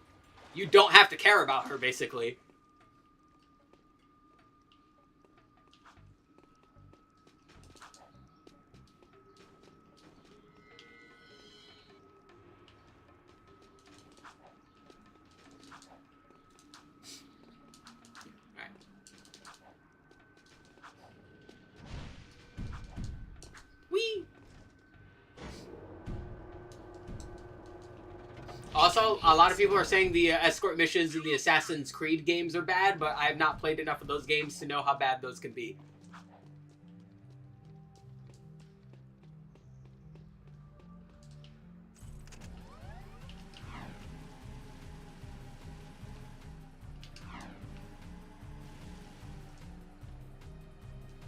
A: You don't have to care about her, basically. Whee! Also, a lot of people are saying the escort missions in the Assassin's Creed games are bad, but I have not played enough of those games to know how bad those can be.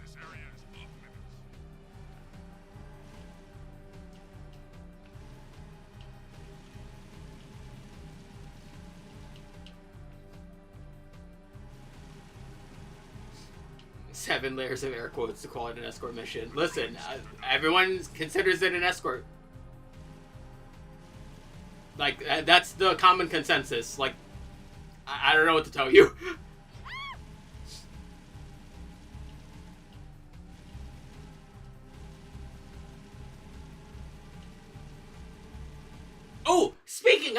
E: This area is off limits.
A: 7 layers of air quotes to call it an escort mission. Listen, everyone considers it an escort. Like, that's the common consensus. Like, I don't know what to tell you.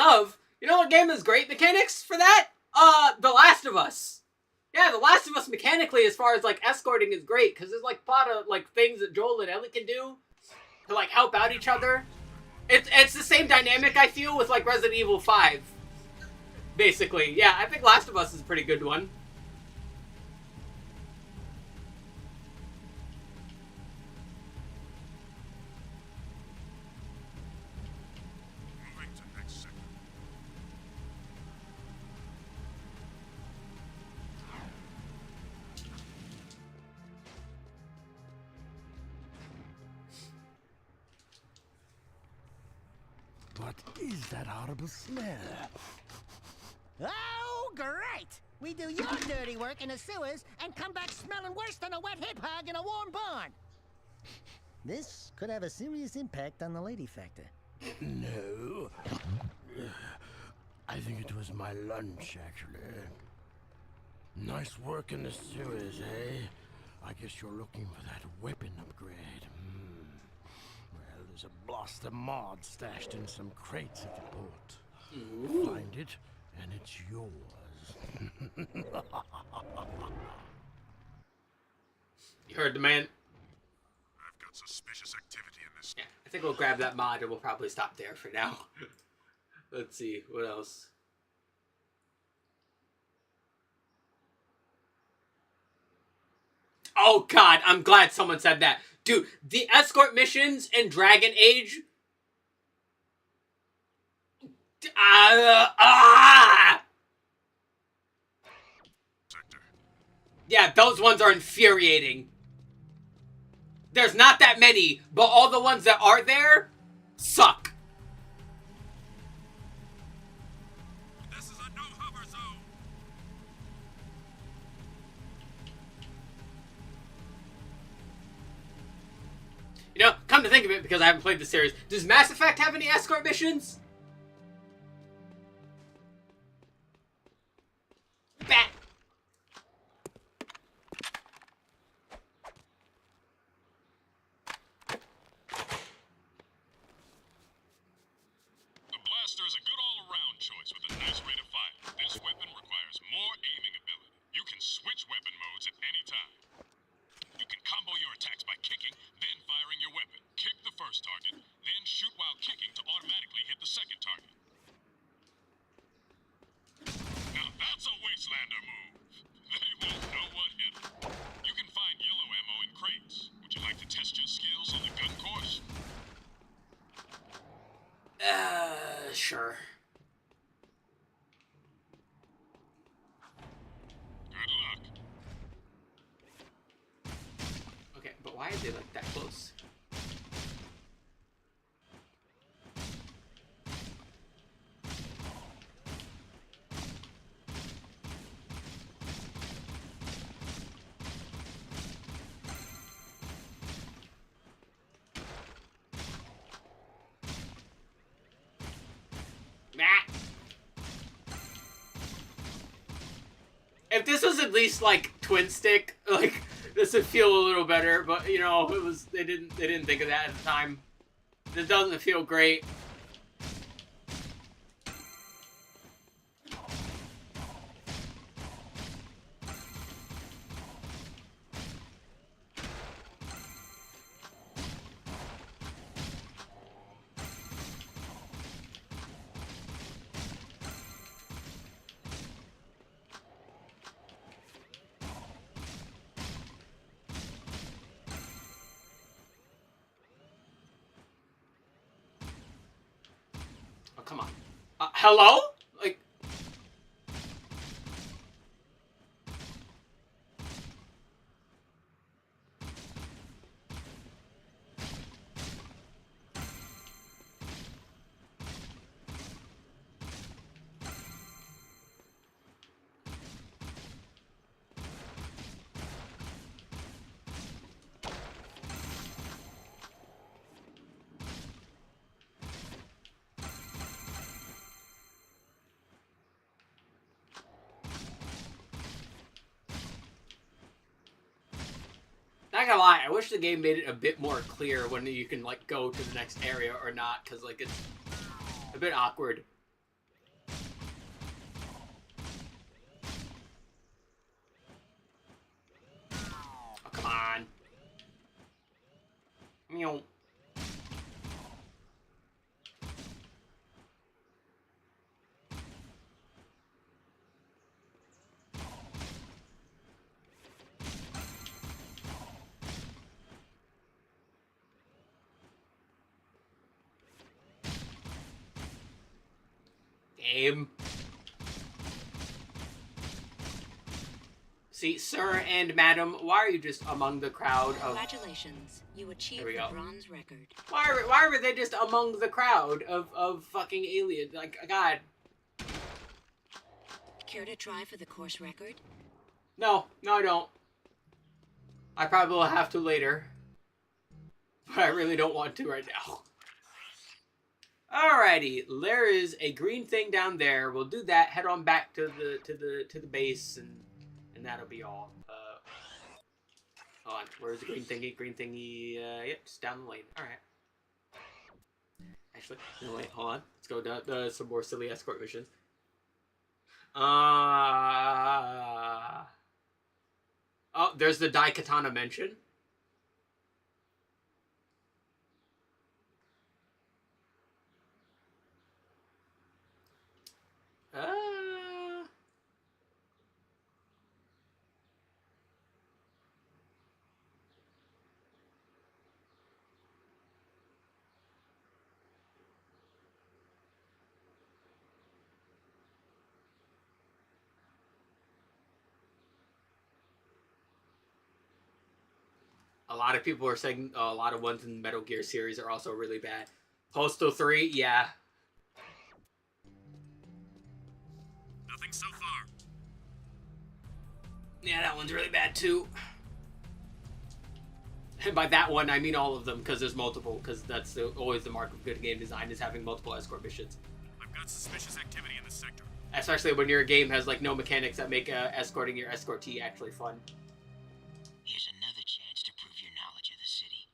A: of, you know what game has great mechanics for that? The Last of Us. Yeah, The Last of Us mechanically, as far as, like, escorting is great, because there's, like, a lot of, like, things that Joel and Ellie can do to, like, help out each other. It's the same dynamic, I feel, with, like, Resident Evil 5. Basically. Yeah, I think Last of Us is a pretty good one.
E: Moving to next sector.
K: What is that horrible smell?
D: Oh, great! We do your dirty work in the sewers and come back smelling worse than a wet hip hog in a warm barn. This could have a serious impact on the lady factor.
K: No. I think it was my lunch, actually. Nice work in the sewers, eh? I guess you're looking for that weapon upgrade. Well, there's a blaster mod stashed in some crates at the port.
A: Ooh.
K: Find it, and it's yours.
A: You heard the man.
E: I've got suspicious activity in this.
A: Yeah, I think we'll grab that mod and we'll probably stop there for now. Let's see, what else? Oh god, I'm glad someone said that. Dude, the escort missions in Dragon Age... Yeah, those ones are infuriating. There's not that many, but all the ones that are there suck.
E: This is a no hover zone.
A: You know, come to think of it, because I haven't played the series, does Mass Effect have any escort missions? Bat.
E: The blaster is a good all-around choice with a nice rate of fire. This weapon requires more aiming ability. You can switch weapon modes at any time. You can combo your attacks by kicking, then firing your weapon. Kick the first target, then shoot while kicking to automatically hit the second target. Now that's a Wastelander move. They won't know what hit them. You can find yellow ammo in crates. Would you like to test your skills on the gun course?
A: Sure.
E: Good luck.
A: Okay, but why are they like that close? If this was at least like twin stick, like this would feel a little better. But you know, it was they didn't think of that at the time. This doesn't feel great. Oh, come on. Hello? Like... Not gonna lie, I wish the game made it a bit more clear when you can, like, go to the next area or not, because, like, it's a bit awkward. Meow. Game. See, sir and madam, why are you just among the crowd of...
G: Congratulations, you achieved the bronze record.
A: Why were they just among the crowd of fucking alien? Like, God.
G: Care to try for the course record?
A: No, I don't. I probably will have to later. But I really don't want to right now. Alrighty, there is a green thing down there. We'll do that, head on back to the base, and that'll be all. Hold on, where's the green thingy? Green thingy, yep, just down the lane. Alright. Actually, no, wait, hold on. Let's go down some more silly escort missions. Oh, there's the Daikatana mention. A lot of people are saying a lot of ones in the Metal Gear series are also really bad. Postal 3, yeah.
F: Nothing so far.
A: Yeah, that one's really bad too. And by that one, I mean all of them, because there's multiple, because that's always the mark of good game design, is having multiple escort missions.
F: I've got suspicious activity in this sector.
A: Especially when your game has like no mechanics that make escorting your escortee actually fun.
I: Here's another chance to prove your knowledge of the city.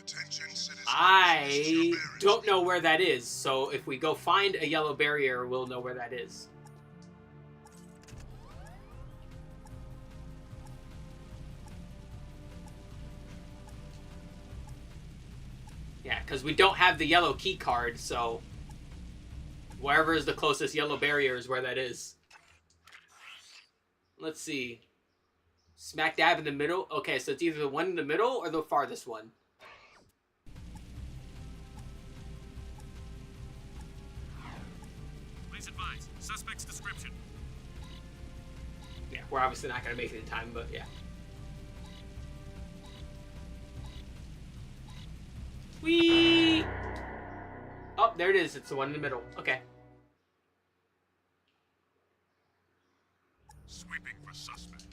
B: Attention, citizens.
A: I don't know where that is, so if we go find a yellow barrier, we'll know where that is. Yeah, because we don't have the yellow key card, so wherever is the closest yellow barrier is where that is. Let's see. Smack dab in the middle? Okay, so it's either the one in the middle or the farthest one.
F: Please advise. Suspect's description.
A: Yeah, we're obviously not going to make it in time, but yeah. Whee! Oh, there it is. It's the one in the middle. Okay.
E: Sweeping for suspect.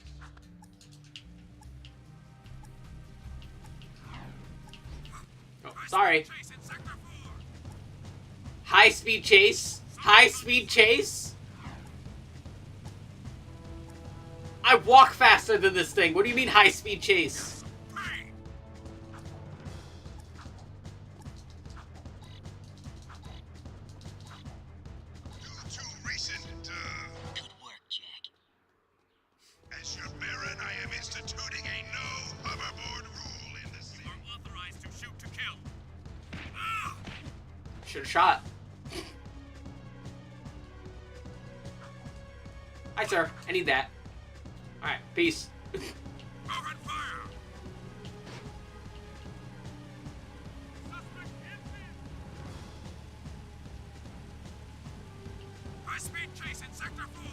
A: Oh, sorry. High-speed chase. High-speed chase. I walk faster than this thing. What do you mean high-speed chase?
I: Good work, Jack.
B: As your Baron, I am instituting a no hoverboard rule in the city.
F: You are authorized to shoot to kill.
A: Should have shot. Hi, sir. I need that. Alright, peace.
E: Open fire! High-speed chase in Sector 4!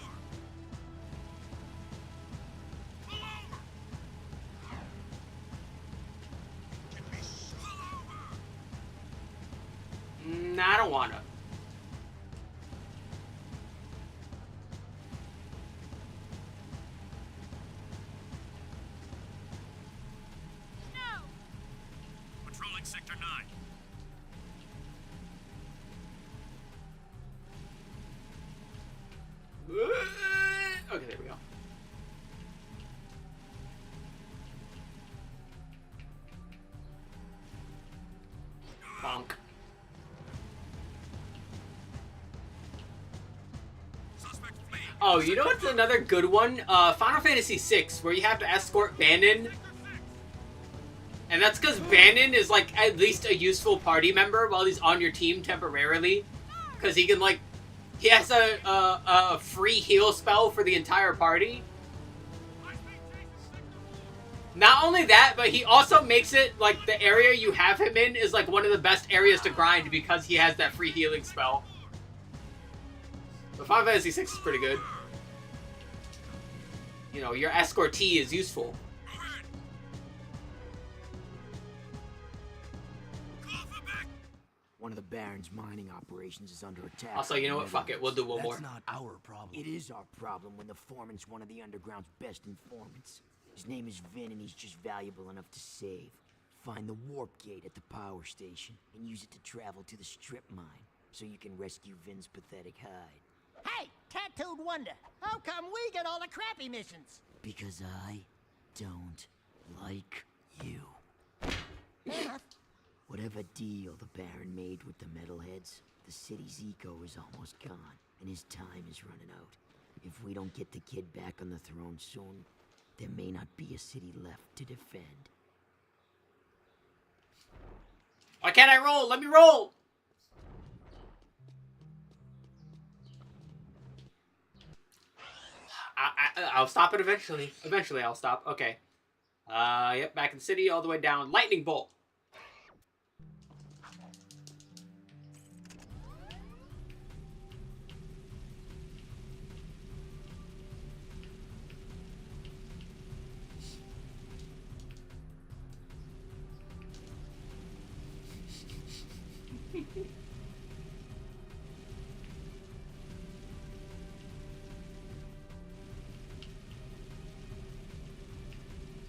E: Pull over! Pull over!
A: Nah, I don't wanna.
F: Patrolling Sector 9.
A: Okay, there we go. Bonk.
E: Suspect fleeing!
A: Oh, you know what's another good one? Final Fantasy VI, where you have to escort Banon. And that's because Bannon is, like, at least a useful party member while he's on your team temporarily. Because he can, like, he has a free heal spell for the entire party. Not only that, but he also makes it, like, the area you have him in is, like, one of the best areas to grind because he has that free healing spell. But Final Fantasy VI is pretty good. You know, your escortee is useful.
I: One of the Baron's mining operations is under attack.
A: Also, you know what? Fuck it. We'll do one more.
H: That's not our problem.
I: It is our problem when the foreman's one of the Underground's best informants. His name is Vin, and he's just valuable enough to save. Find the warp gate at the power station and use it to travel to the strip mine so you can rescue Vin's pathetic hide.
D: Hey, tattooed wonder, how come we get all the crappy missions?
I: Because I don't like you.
D: Fair enough.
I: Whatever deal the Baron made with the metalheads, the city's eco is almost gone, and his time is running out. If we don't get the kid back on the throne soon, there may not be a city left to defend.
A: Why can't I roll? Let me roll! I'll stop it eventually. Eventually I'll stop. Okay. Yep, back in the city, all the way down. Lightning bolt.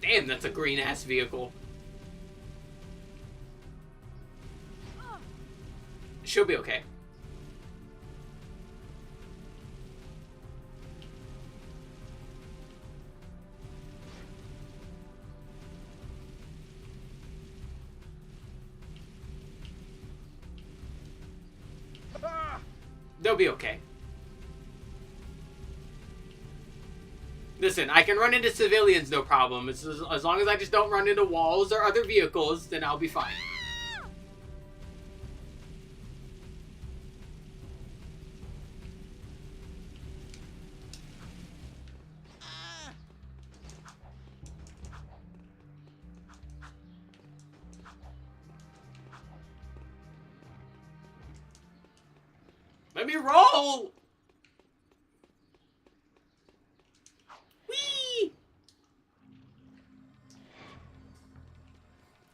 A: Damn, that's a green-ass vehicle. She'll be okay. They'll be okay. Listen, I can run into civilians, no problem. As long as I just don't run into walls or other vehicles, then I'll be fine. Let me roll! Whee!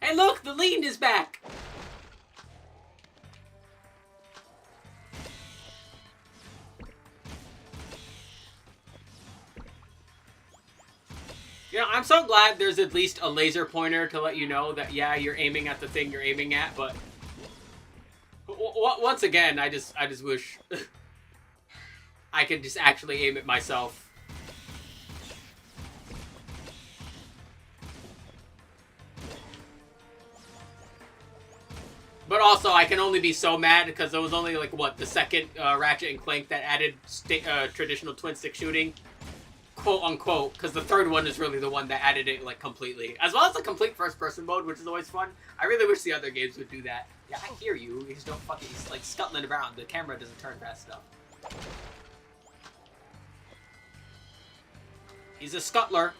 A: Hey look, the lean is back! You know, I'm so glad there's at least a laser pointer to let you know that, yeah, you're aiming at the thing you're aiming at, but... once again, I just wish I could just actually aim it myself. But also, I can only be so mad because it was only, like, what, the second Ratchet and Clank that added traditional twin-stick shooting? Quote-unquote, because the third one is really the one that added it, like, completely. As well as the complete first-person mode, which is always fun. I really wish the other games would do that. Yeah, I hear you. You just don't fucking, he's, like, scuttling around. The camera doesn't turn fast enough. He's a scuttler.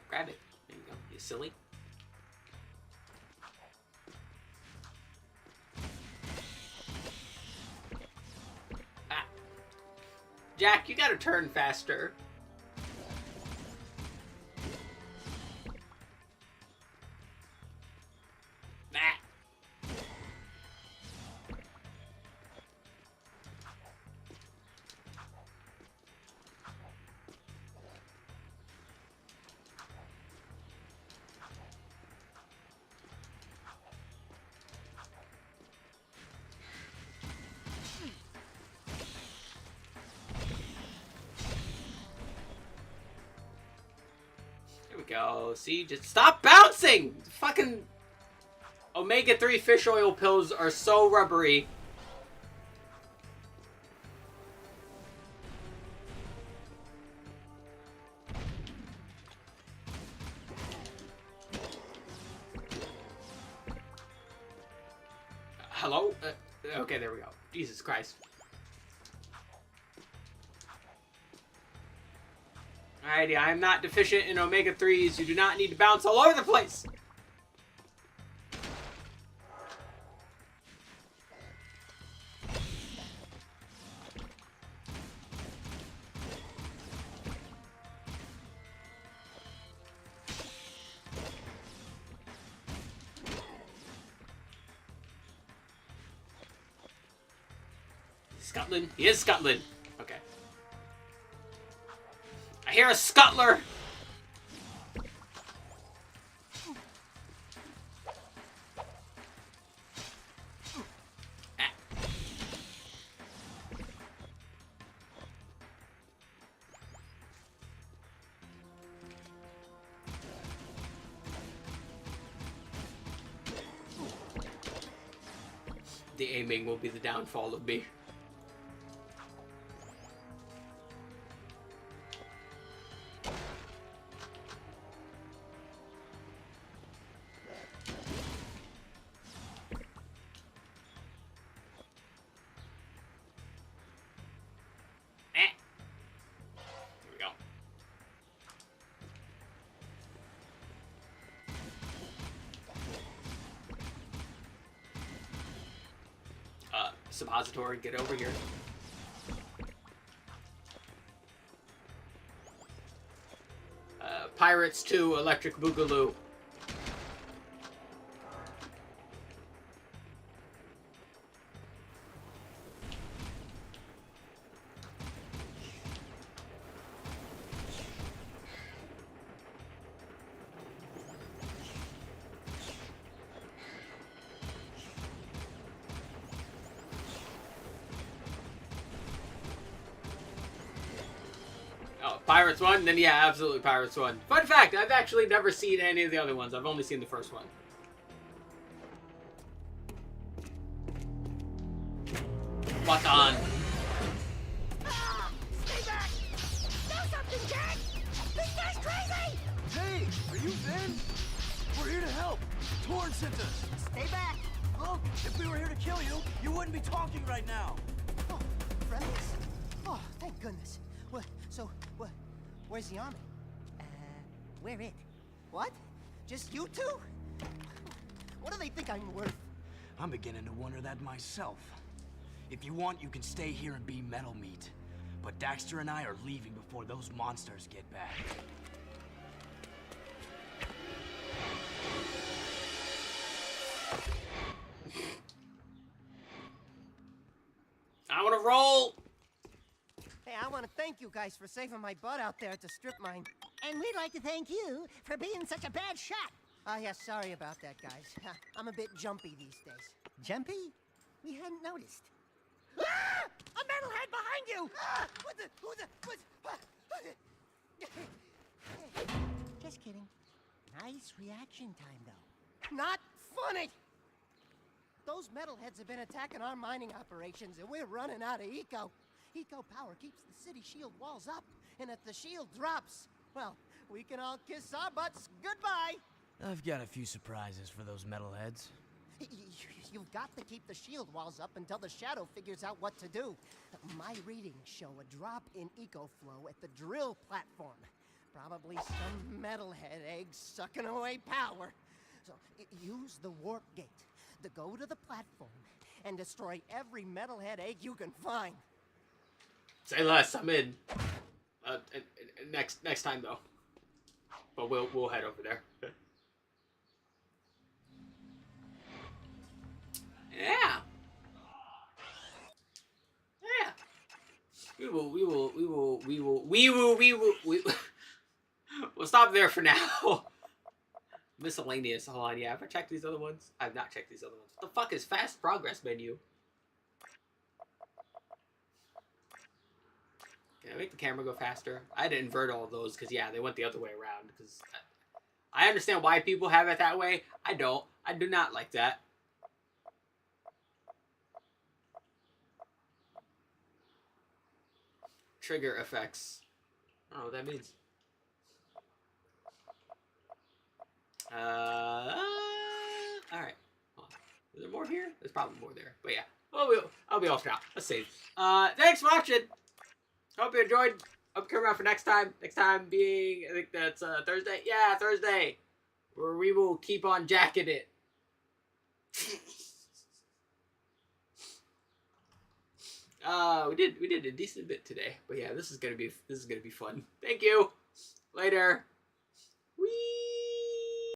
A: Grab it. There you go. You silly. Ah. Jack, you gotta turn faster. Go. See, just stop bouncing! Fucking Omega-3 fish oil pills are so rubbery. Hello? Okay, there we go. Jesus Christ. Alrighty, I am not deficient in omega-3s. You do not need to bounce all over the place. Scotland? He is Scotland. Okay. I hear a scuttler! Ah. The aiming will be the downfall of me. Suppository, get over here. Pirates 2, Electric Boogaloo. Pirates 1? Then yeah, absolutely Pirates 1. Fun fact, I've actually never seen any of the other ones. I've only seen the first one. What on?
D: Stay back! Do something, Jack! This guy's crazy!
H: Hey, are you Ben? We're here to help. Torn sent us.
D: Stay back!
H: Look, if we were here to kill you, you wouldn't be talking right now.
D: Oh, friends? Oh, thank goodness. Where's the army? Where it? What? Just you two? What do they think I'm worth?
H: I'm beginning to wonder that myself. If you want, you can stay here and be metal meat. But Daxter and I are leaving before those monsters get back.
A: I want to roll!
D: Hey, I want to thank you guys for saving my butt out there at the strip mine. And we'd like to thank you for being such a bad shot. Yeah, sorry about that, guys. I'm a bit jumpy these days. Jumpy? We hadn't noticed. Ah! A metalhead behind you! Ah! Just kidding. Nice reaction time, though. Not funny! Those metalheads have been attacking our mining operations, and we're running out of eco. Eco power keeps the city shield walls up, and if the shield drops, well, we can all kiss our butts goodbye.
H: I've got a few surprises for those metalheads.
D: You've got to keep the shield walls up until the Shadow figures out what to do. My readings show a drop in eco flow at the drill platform. Probably some metalhead eggs sucking away power. So use the warp gate to go to the platform and destroy every metalhead egg you can find.
A: Say less, I'm in. Next time though. But we'll head over there. Yeah. We'll stop there for now. Miscellaneous. Hold on, yeah, have I checked these other ones? I've not checked these other ones. What the fuck is fast progress menu? Can I make the camera go faster? I had to invert all of those because, yeah, they went the other way around. Because I understand why people have it that way. I don't. I do not like that. Trigger effects. I don't know what that means. Alright. Is there more here? There's probably more there. But yeah. I'll be off now. Let's save. Thanks for watching. Hope you enjoyed. Hope you come around for next time. Next time being, I think that's Thursday. Yeah, Thursday. Where we will keep on jacking it. We did a decent bit today. But yeah, this is gonna be fun. Thank you. Later. Whee!